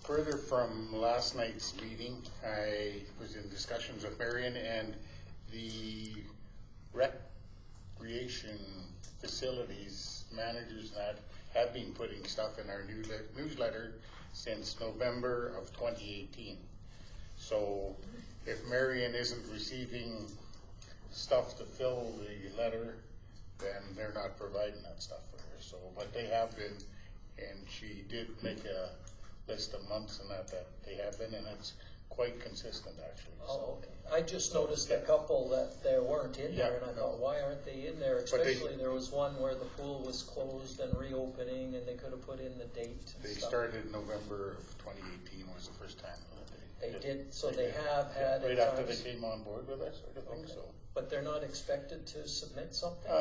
Further from last night's meeting, I was in discussions with Marion, and the recreation facilities managers that have been putting stuff in our newsletter since November of 2018. So if Marion isn't receiving stuff to fill the letter, then they're not providing that stuff for her. So, but they have been, and she did make a list of months and that they have been, and it's quite consistent actually. Oh, okay. I just noticed a couple that they weren't in there, and I thought, why aren't they in there? Especially there was one where the pool was closed and reopening, and they could have put in the date. They started in November of 2018 was the first time. They did, so they have had. Right after they came on board with us, sort of thing. So. But they're not expected to submit something.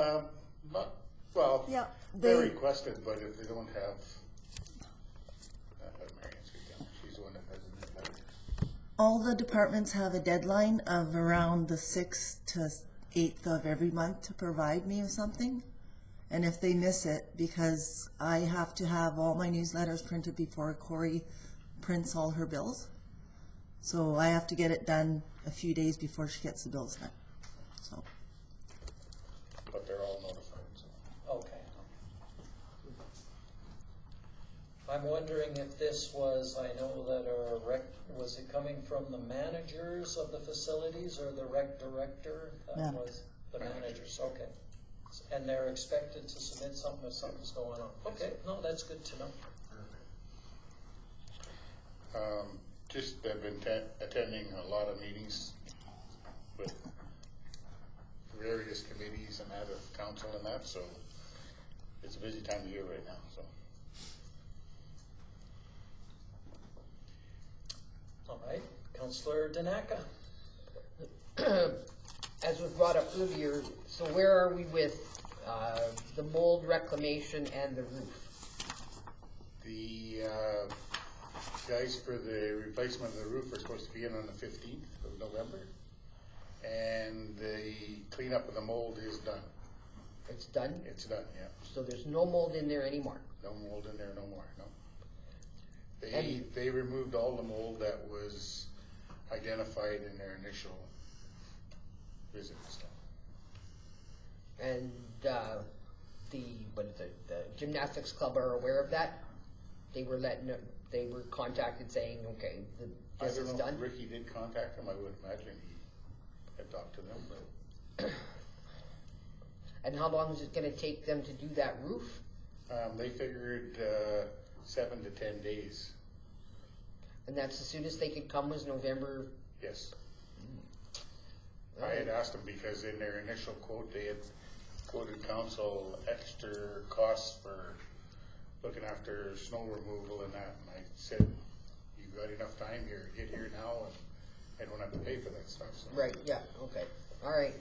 Not well. Yeah, they're requested, but if they don't have. She's the one that doesn't have letters. All the departments have a deadline of around the 6th to 8th of every month to provide me with something. And if they miss it, because I have to have all my newsletters printed before Corey prints all her bills. So I have to get it done a few days before she gets the bills done. So. But they're all notified. So. Okay. I'm wondering if this was, I know that was it coming from the managers of the facilities or the rec director? That was the managers, okay. And they're expected to submit something if something's going on. Okay, no, that's good to know. Just I've been attending a lot of meetings with various committees and that of council and that, so it's a busy time of year right now. So. All right, Councillor Danaka. As was brought up earlier, so where are we with the mold reclamation and the roof? The guys for the replacement of the roof are supposed to be in on the 15th of November, and the cleanup of the mold is done. It's done? It's done, yeah. So there's no mold in there anymore? No mold in there, no more, no. They removed all the mold that was identified in their initial visit. And the gymnastics club are aware of that? They were contacted saying, okay, this is done? I don't know if Ricky did contact them. I would imagine he had talked to them. But. And how long is it going to take them to do that roof? They figured 7 to 10 days. And that's as soon as they could come was November? Yes. I had asked them because in their initial quote they had quoted council extra costs for looking after snow removal and that, and I said, you've got enough time here, get here now, and I don't have to pay for that stuff. So. Right, yeah, okay, all right.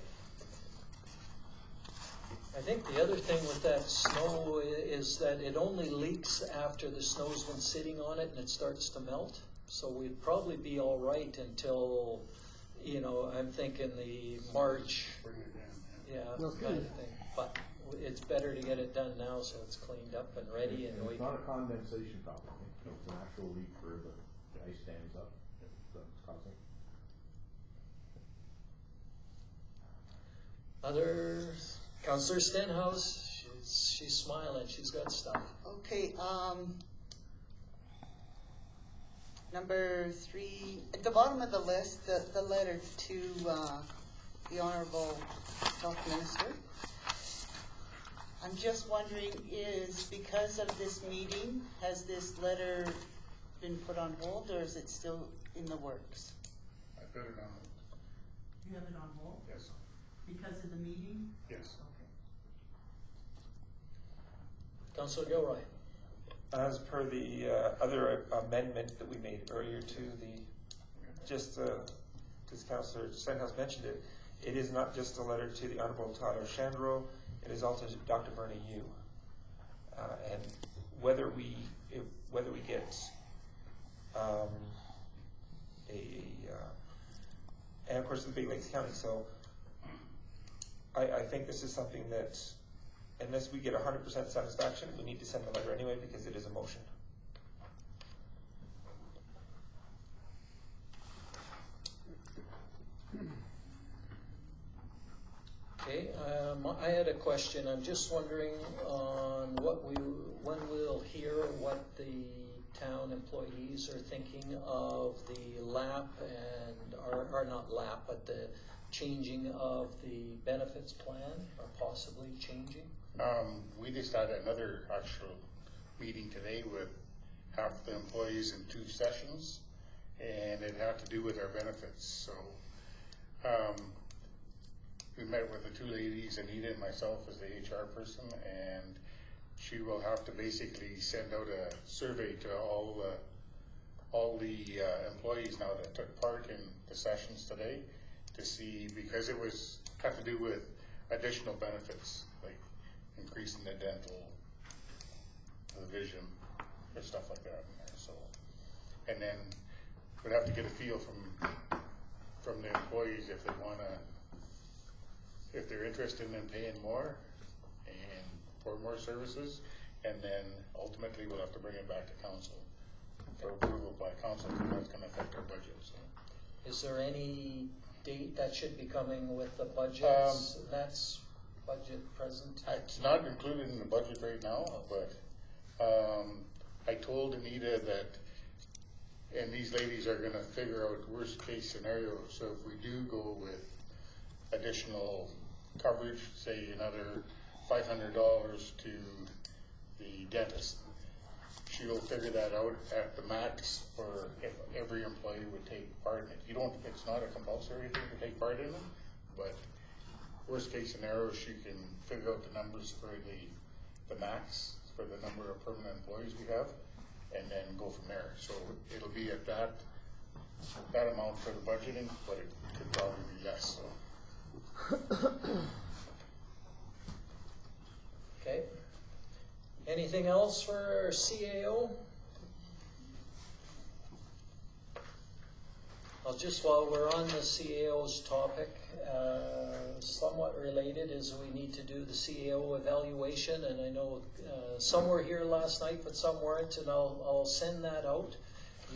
I think the other thing with that snow is that it only leaks after the snow's been sitting on it and it starts to melt. So we'd probably be all right until, you know, I'm thinking the March, yeah, kind of thing. But it's better to get it done now so it's cleaned up and ready. And it's not a condensation problem. It's an actual leak where the ice stands up. That's causing. Others, Councillor Stenhouse, she's smiling. She's got stuff. Okay. Number 3, at the bottom of the list, the letter to the Honorable Health Minister. I'm just wondering, is because of this meeting, has this letter been put on hold, or is it still in the works? I put it on hold. You have it on hold? Yes. Because of the meeting? Yes. Okay. Councillor Gilroy. As per the other amendment that we made earlier to the, just because Councillor Stenhouse mentioned it, it is not just a letter to the Honorable Tyler Shandro, it is also to Dr. Verna Yu. And whether we get and of course the Big Lakes County, so I think this is something that unless we get 100% satisfaction, we need to send the letter anyway because it is a motion. Okay, I had a question. I'm just wondering on when we'll hear what the town employees are thinking of the LAP or not LAP, but the changing of the benefits plan, or possibly changing. We just had another actual meeting today with half the employees in 2 sessions, and it had to do with our benefits. So we met with the 2 ladies, Anita and myself as the HR person, and she will have to basically send out a survey to all the employees now that took part in the sessions today to see, because it had to do with additional benefits, like increasing the dental, the vision, or stuff like that in there. So, and then we'd have to get a feel from the employees if they're interested in paying more and for more services, and then ultimately we'll have to bring it back to council for approval by council, because that's going to affect our budget. So, is there any date that should be coming with the budgets? That's budget present? It's not included in the budget right now, but I told Anita that, and these ladies are going to figure out worst case scenarios. So if we do go with additional coverage, say another $500 to the dentist, she'll figure that out at the max for if every employee would take part in it. It's not a compulsory thing to take part in it, but worst case scenario, she can figure out the numbers for the max for the number of permanent employees we have, and then go from there. So it'll be at that amount for the budgeting, but it could probably be less. So. Okay. Anything else for CAO? Well, just while we're on the CAO's topic, somewhat related is we need to do the CAO evaluation, and I know some were here last night, but some weren't, and I'll send that out.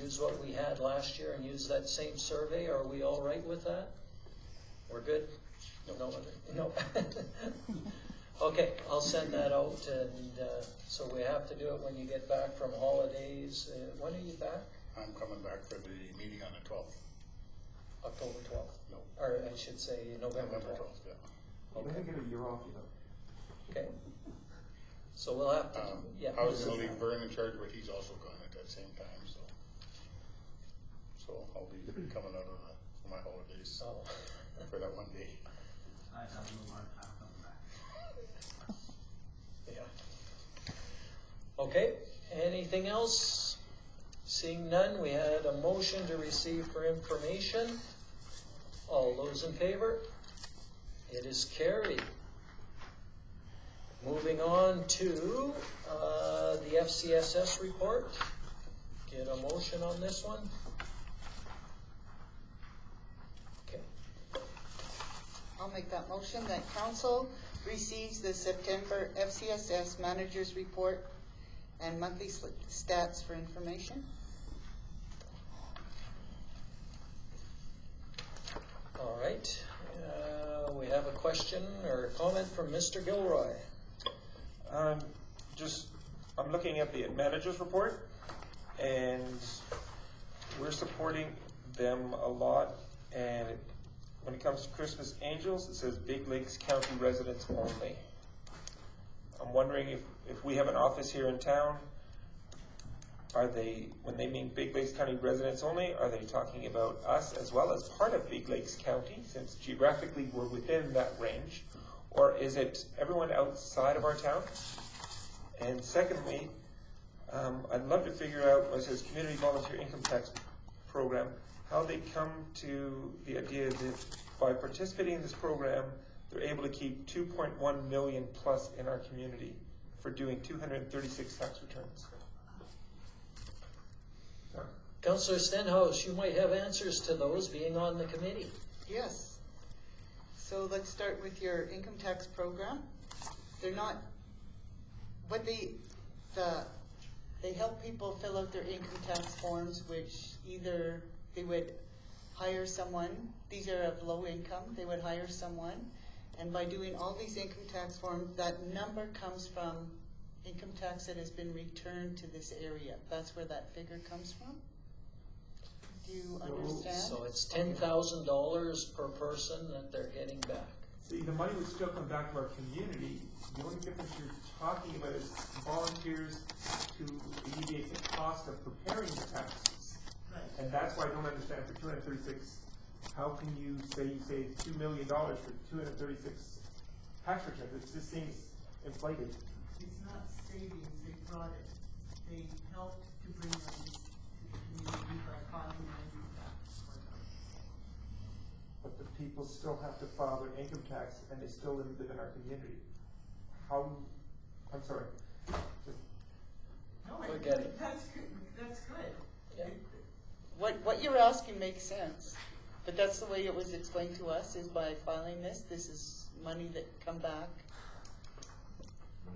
Use what we had last year and use that same survey. Are we all right with that? We're good? No. Okay, I'll send that out, and so we have to do it when you get back from holidays. When are you back? I'm coming back for the meeting on the 12th. October 12th? No. Or I should say November 12th. Yeah. You don't get a year off, you know. Okay. So we'll have to, yeah. I was going to leave Vern in charge, but he's also gone at that same time, so I'll be coming out of my holidays for that one day. I have no more time coming back. Yeah. Okay, anything else? Seeing none, we had a motion to receive for information. All those in favor? It is carried. Moving on to the FCSS report. Get a motion on this one. Okay. I'll make that motion that council receives the September FCSS Managers Report and monthly stats for information. All right. We have a question or a comment from Mr. Gilroy. I'm looking at the manager's report, and we're supporting them a lot. And when it comes to Christmas Angels, it says Big Lakes County residents only. I'm wondering if we have an office here in town, when they mean Big Lakes County residents only, are they talking about us as well as part of Big Lakes County, since geographically we're within that range? Or is it everyone outside of our town? And secondly, I'd love to figure out, when it says Community Volunteer Income Tax Program, how they come to the idea that by participating in this program, they're able to keep 2.1 million plus in our community for doing 236 tax returns. Councillor Stenhouse, you might have answers to those being on the committee. Yes. So let's start with your income tax program. They're not, what they help people fill out their income tax forms, which either they would hire someone, these are of low income, they would hire someone, And by doing all these income tax forms, that number comes from income tax that has been returned to this area. That's where that figure comes from? Do you understand? So it's $10,000 per person that they're getting back. See, the money would still come back to our community. The only difference you're talking about is volunteers to alleviate the cost of preparing the taxes. Right. And that's why I don't understand for 236, how can you say you save $2 million for 236 tax returns? It just seems inflated. It's not savings, they brought it, they helped to bring them to the community by filing an income tax for them. But the people still have to file their income tax and they still live in our community. How, I'm sorry. No, I get it. That's good, that's good. Yeah. What you're asking makes sense, but that's the way it was explained to us, is by filing this. This is money that come back.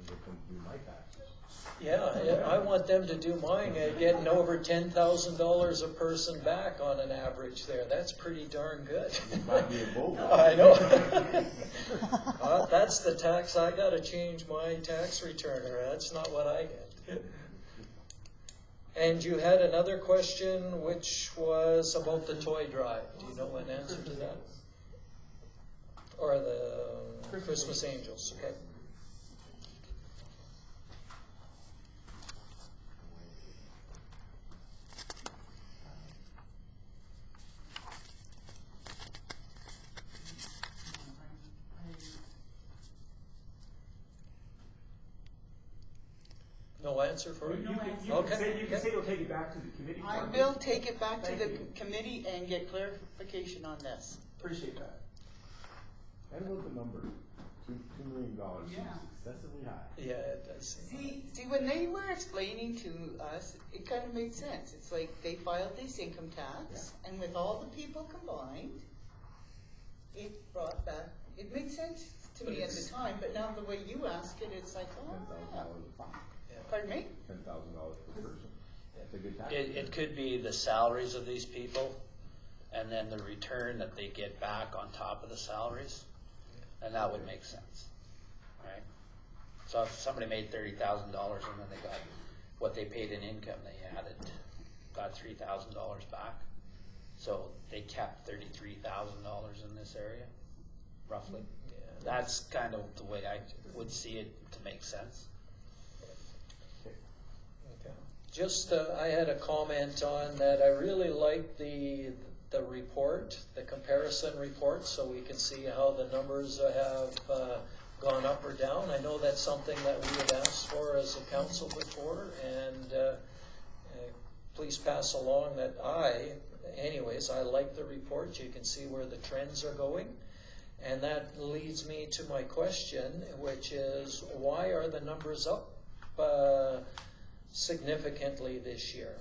They can do my taxes. Yeah, I want them to do mine, getting over $10,000 a person back on an average there. That's pretty darn good. Might be a vote. I know. That's the tax, I gotta change my tax return, or that's not what I get. And you had another question, which was about the toy drive. Do you know an answer to that? Or the Christmas Angels, okay? No answer for you? You can say you'll take it back to the committee. I will take it back to the committee and get clarification on this. Appreciate that. And about the number, $2 million seems Yeah. excessively high. Yeah, it does. See, when they were explaining to us, it kind of made sense. It's like they filed this income tax, and with all the people combined, it brought back, it made sense to me at the time, but now the way you ask it, it's like, oh, $10,000 yeah. a pop. Pardon me? $10,000 per person. That's a good tax. It could be the salaries of these people, and then the return that they get back on top of the salaries, and that would make sense, right? So if somebody made $30,000 and then they got what they paid in income, they added, got $3,000 back. So they kept $33,000 in this area, roughly. That's kind of the way I would see it to make sense. Just, I had a comment on that. I really like the report, the comparison report, so we can see how the numbers have gone up or down. I know that's something that we had asked for as a council before, and please pass along that anyways, I like the report. You can see where the trends are going. And that leads me to my question, which is, why are the numbers up significantly this year?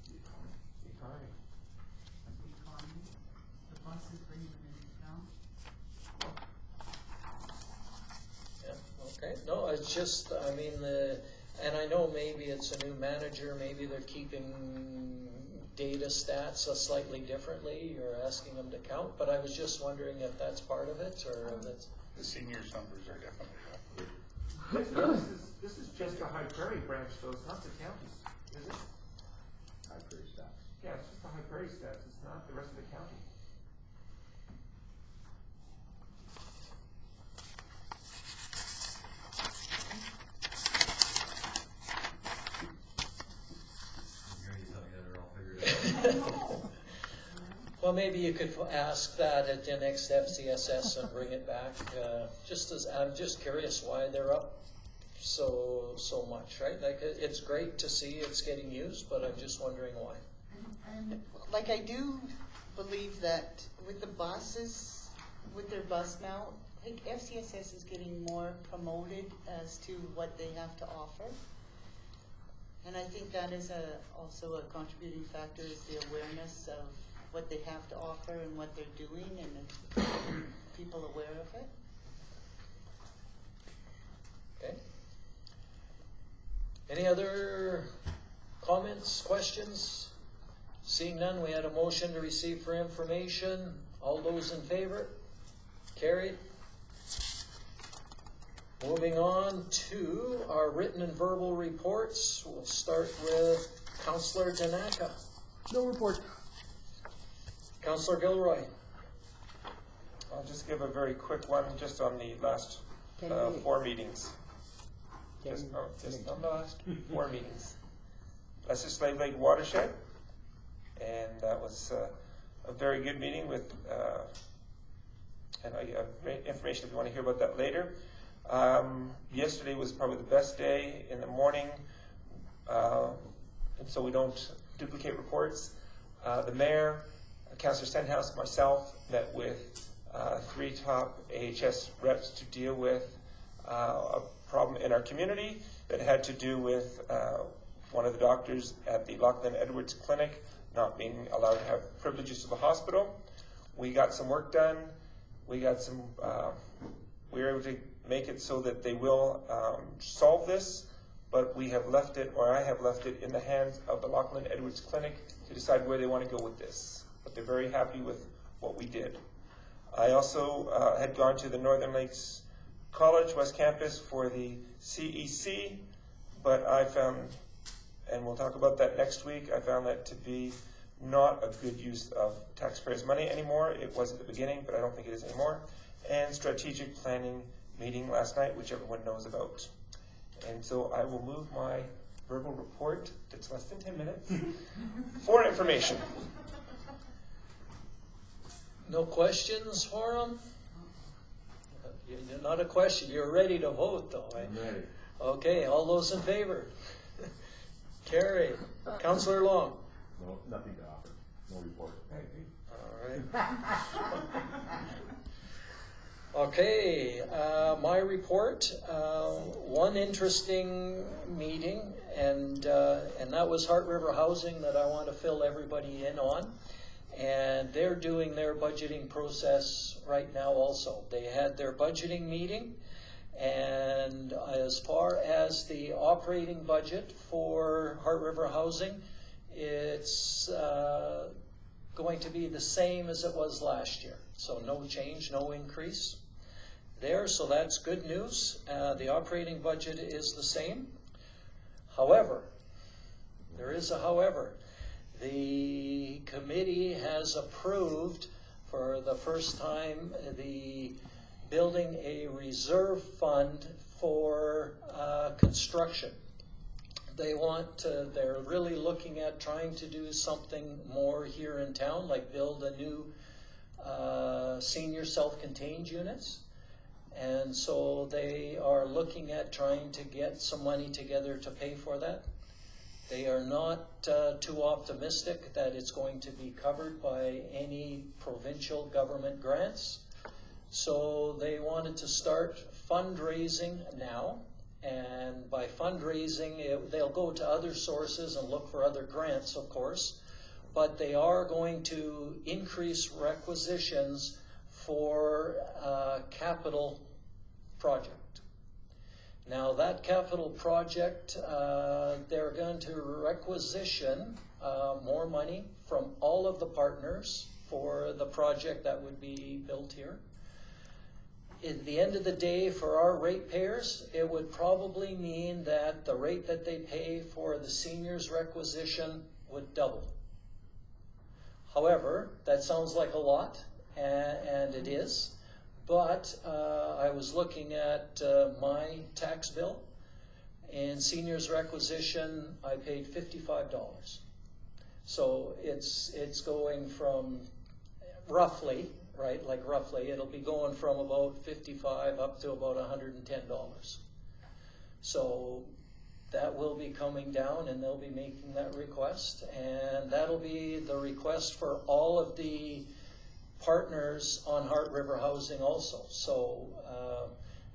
Economy. The economy, the buses bringing them into town. Yeah, okay. No, it's just, I mean, and I know maybe it's a new manager, maybe they're keeping data stats slightly differently, you're asking them to count, but I was just wondering if that's part of it, or if that's... The seniors numbers are definitely up. This is just a High Prairie branch, though. It's not the county, is it? High Prairie stats. Yeah, it's just the High Prairie stats. It's not the rest of the county. Well, maybe you could ask that at the next FCSS and bring it back. I'm just curious why they're up so much, right? Like, it's great to see it's getting used, but I'm just wondering why. And like, I do believe that with the buses, with their bus now, I think FCSS is getting more promoted as to what they have to offer. And I think that is also a contributing factor, is the awareness of what they have to offer and what they're doing, and it's making people aware of it. Okay. Any other comments, questions? Seeing none, we had a motion to receive for information. All those in favor? Carried. Moving on to our written and verbal reports. We'll start with Councillor Danaka. No report. Councillor Gilroy. I'll just give a very quick one, just on the last 4 meetings. Just on the last 4 meetings. Lesser Slave Lake Watershed, and that was a very good meeting with, and I have information if you want to hear about that later. Yesterday was probably the best day in the morning, and so we don't duplicate reports. The mayor, Councillor Stenhouse, myself met with 3 top AHS reps to deal with a problem in our community that had to do with one of the doctors at the Lachlan Edwards Clinic not being allowed to have privileges to the hospital. We got some work done. We got some, we were able to make it so that they will solve this, but we have left it, or I have left it, in the hands of the Lachlan Edwards Clinic to decide where they want to go with this. But they're very happy with what we did. I also had gone to the Northern Lakes College West Campus for the CEC, but I found, and we'll talk about that next week, I found that to be not a good use of taxpayers' money anymore. It was at the beginning, but I don't think it is anymore. And strategic planning meeting last night, which everyone knows about. And so I will move my verbal report, that's less than 10 minutes, for information. No questions for him? Not a question, you're ready to vote though, right? I'm ready. Okay, all those in favor? Carried. Councillor Long? No, nothing to offer. No report. All right. Okay, my report. One interesting meeting, and that was Heart River Housing that I want to fill everybody in on. And they're doing their budgeting process right now also. They had their budgeting meeting, and as far as the operating budget for Heart River Housing, it's going to be the same as it was last year. So no change, no increase there, so that's good news. The operating budget is the same. However, there is a however. The committee has approved for the first time the building a reserve fund for construction. They want to, they're really looking at trying to do something more here in town, like build a new senior self-contained units. And so they are looking at trying to get some money together to pay for that. They are not too optimistic that it's going to be covered by any provincial government grants. So they wanted to start fundraising now. And by fundraising, they'll go to other sources and look for other grants, of course. But they are going to increase requisitions for capital project. Now that capital project, they're going to requisition more money from all of the partners for the project that would be built here. At the end of the day, for our ratepayers, it would probably mean that the rate that they pay for the seniors requisition would double. However, that sounds like a lot, and it is. But I was looking at my tax bill. In seniors requisition, I paid $55. So it's going from roughly, right? Like roughly, it'll be going from about $55 up to about $110. So that will be coming down, and they'll be making that request, and that'll be the request for all of the partners on Heart River Housing also. So,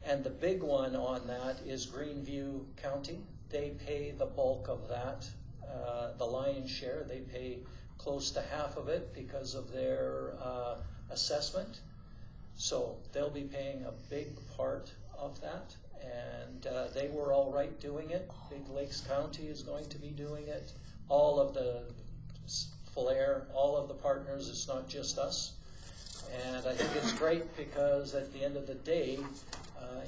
and the big one on that is Greenview County. They pay the bulk of that, the lion's share. They pay close to half of it because of their assessment. So they'll be paying a big part of that. And they were all right doing it. Big Lakes County is going to be doing it. All of the Flair, all of the partners, it's not just us. And I think it's great because at the end of the day,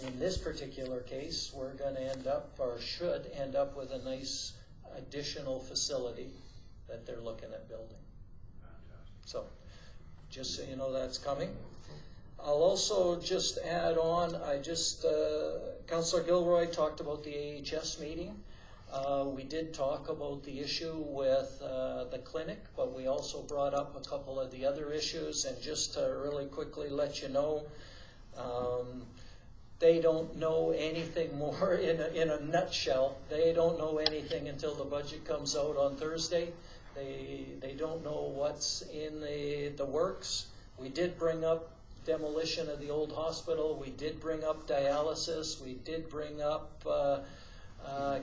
in this particular case, we're going to end up, or should end up, with a nice additional facility that they're looking at building. So, just so you know, that's coming. I'll also just add on, Councillor Gilroy talked about the AHS meeting. We did talk about the issue with the clinic, but we also brought up a couple of the other issues. And just to really quickly let you know, they don't know anything more. In a nutshell, they don't know anything until the budget comes out on Thursday. They don't know what's in the works. We did bring up demolition of the old hospital. We did bring up dialysis. We did bring up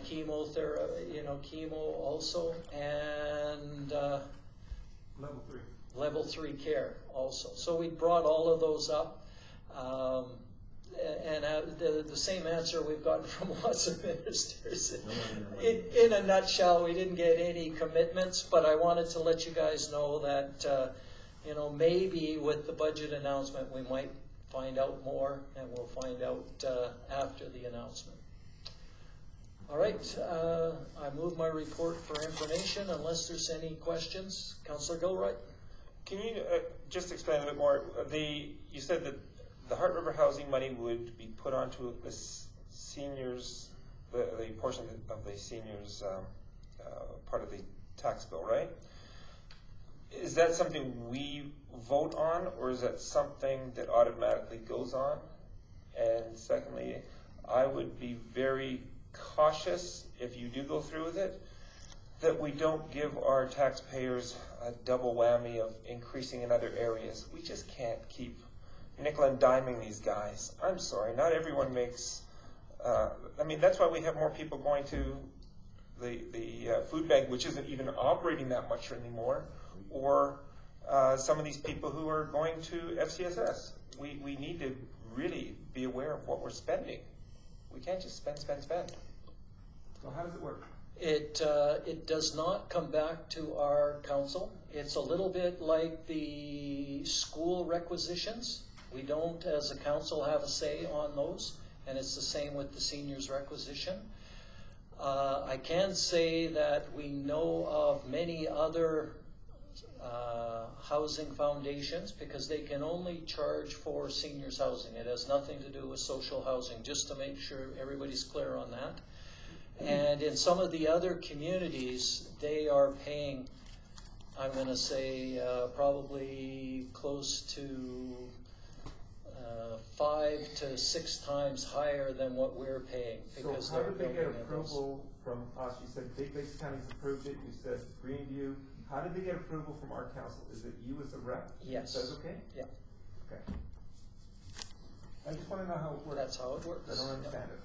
chemotherapy, chemo also, and level 3 care also. So we brought all of those up, and the same answer we've gotten from lots of ministers. In a nutshell, we didn't get any commitments, but I wanted to let you guys know that maybe with the budget announcement we might find out more, and we'll find out after the announcement. All right, I move my report for information unless there's any questions. Councillor Gilroy? Can you just explain a bit more? You said that the Heart River housing money would be put onto the seniors, the portion of the seniors part of the tax bill, right? Is that something we vote on, or is that something that automatically goes on? And secondly, I would be very cautious, if you do go through with it, that we don't give our taxpayers a double whammy of increasing in other areas. We just can't keep nickel and diming these guys. I'm sorry, not everyone makes, that's why we have more people going to the food bank, which isn't even operating that much anymore, or some of these people who are going to FCSS. We need to really be aware of what we're spending. We can't just spend. So how does it work? It does not come back to our council. It's a little bit like the school requisitions. We don't, as a council, have a say on those, and it's the same with the seniors requisition. I can say that we know of many other housing foundations, because they can only charge for seniors housing. It has nothing to do with social housing, just to make sure everybody's clear on that. And in some of the other communities, they are paying, I'm going to say, probably close to 5 to 6 times higher than what we're paying. Because so how did they get approval from us? You said Big Base County's approved it. You said Greenview. How did they get approval from our council? Is it you as a rep? Yes. Says okay? Yeah. Okay. I just want to know how it works. That's how it works. I don't understand it.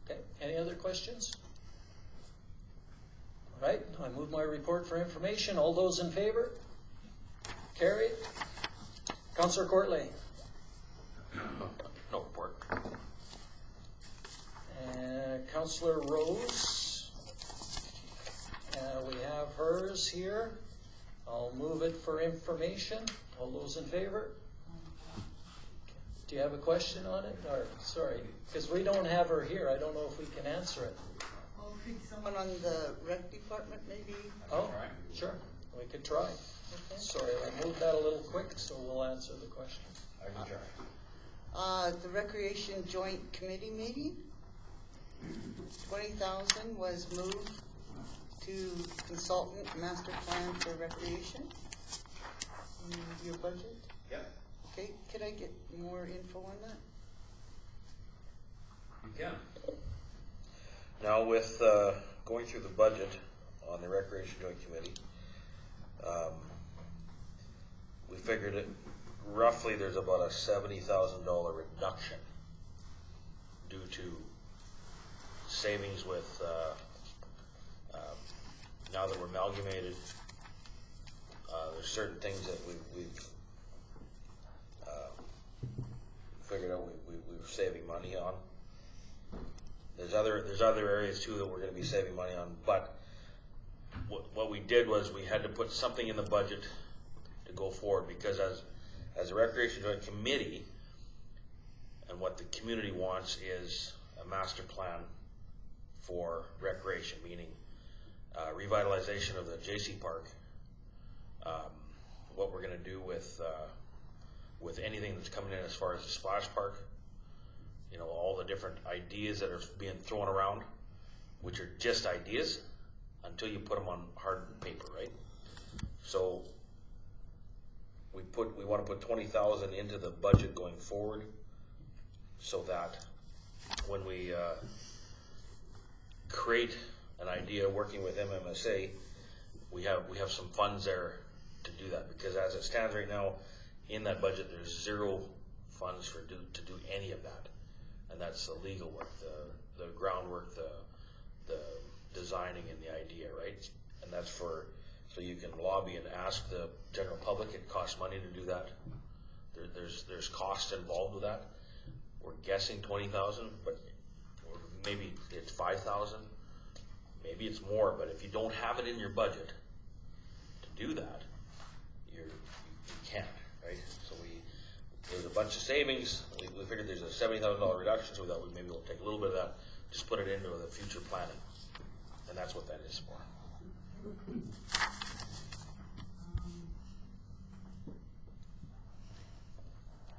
Okay. Any other questions? All right. I move my report for information. All those in favor? Carried. Councillor Courtley. No report. Councillor Rose. We have hers here. I'll move it for information. All those in favor? Do you have a question on it? Or, sorry, because we don't have her here. I don't know if we can answer it. Well, could someone on the rec department maybe? Oh, sure. We could try. Okay. Sorry, I moved that a little quick, so we'll answer the question. I can try. The Recreation Joint Committee meeting, 20,000 was moved to consultant master plan for recreation. Your budget? Yep. Okay, could I get more info on that? You can. Now with going through the budget on the Recreation Joint Committee, we figured it roughly there's about a $70,000 reduction due to savings with now that we're amalgamated. There's certain things that we've figured out we're saving money on. There's other areas too that we're going to be saving money on, but what we did was we had to put something in the budget to go forward, because as a recreation joint committee, and what the community wants is a master plan for recreation, meaning revitalization of the JC Park, what we're gonna do with anything that's coming in as far as the splash park, you know, all the different ideas that are being thrown around, which are just ideas until you put them on hard paper, right? So we want to put 20,000 into the budget going forward, so that when we create an idea working with MMSA, we have some funds there to do that. Because as it stands right now, in that budget, there's zero funds to do any of that, and that's the legal work, the groundwork, the designing and the idea, right? And that's so you can lobby and ask the general public. It costs money to do that. There's costs involved with that. We're guessing 20,000, but or maybe it's 5,000, maybe it's more. But if you don't have it in your budget to do that, you can't, right? So there's a bunch of savings. We figured there's a $70,000 reduction, so we thought maybe we'll take a little bit of that, just put it into the future planning, and that's what that is for.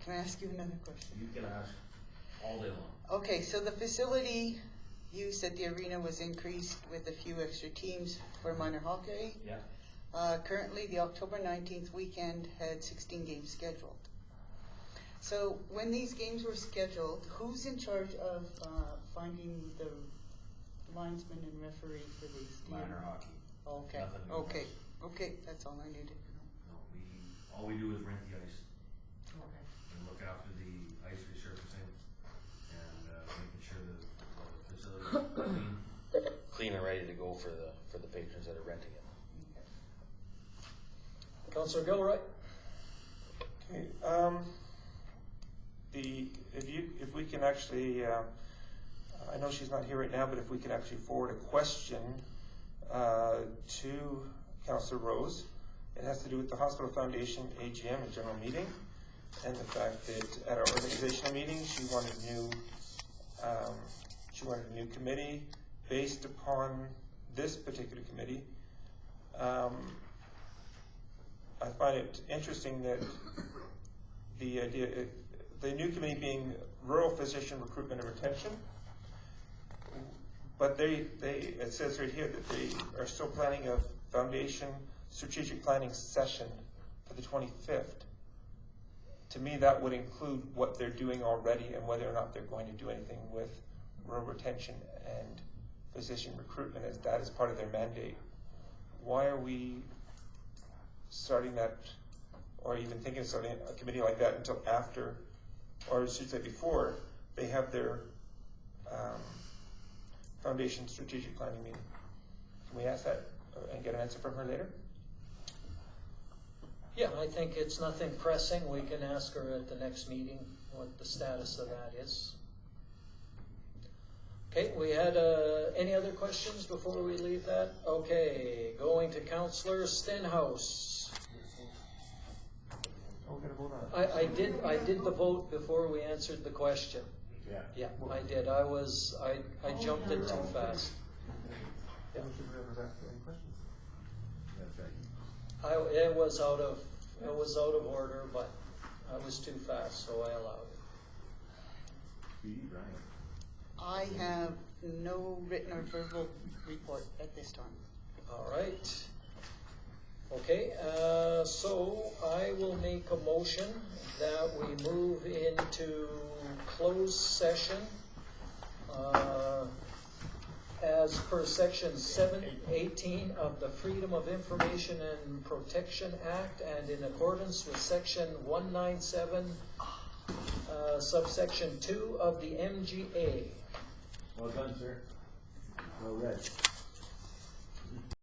Can I ask you another question? You can ask all day long. Okay, so the facility use at the arena was increased with a few extra teams for minor hockey. Yeah. Currently, the October 19th weekend had 16 games scheduled. So when these games were scheduled, who's in charge of finding the linesman and referee for these teams? Minor hockey. Okay, Nothing new. okay, that's all I needed. No, all we do is rent the ice Okay. and look after the ice resurfacing and making sure that the facility is clean. Clean and ready to go for the patrons that are renting it. Councillor Gilroy? Okay, if we can actually, I know she's not here right now, but if we can actually forward a question to Councillor Rose. It has to do with the Hospital Foundation AGM and general meeting, and the fact that at our organizational meeting she wanted a new committee based upon this particular committee. I find it interesting that the new committee being rural physician recruitment and retention, but it says right here that they are still planning a foundation strategic planning session for the 25th. To me, that would include what they're doing already and whether or not they're going to do anything with rural retention and physician recruitment, as that is part of their mandate. Why are we starting that, or even thinking of starting a committee like that until after, or I should say before, they have their foundation strategic planning meeting? Can we ask that and get an answer from her later? Yeah, I think it's nothing pressing. We can ask her at the next meeting what the status of that is. Okay, we had any other questions before we leave that? Okay, going to Councillor Stenhouse. Oh, we're gonna vote on it. I did the vote before we answered the question. Yeah. Yeah, I did. I jumped it too fast. Yeah. We should have asked any questions. That's right. It was out of order, but I was too fast, so I allowed it. I have no written or verbal report at this time. All right. Okay, so I will make a motion that we move into closed session as per section 718 of the Freedom of Information and Protection Act, and in accordance with section 197 subsection 2 of the MGA. Well done, sir. Well read.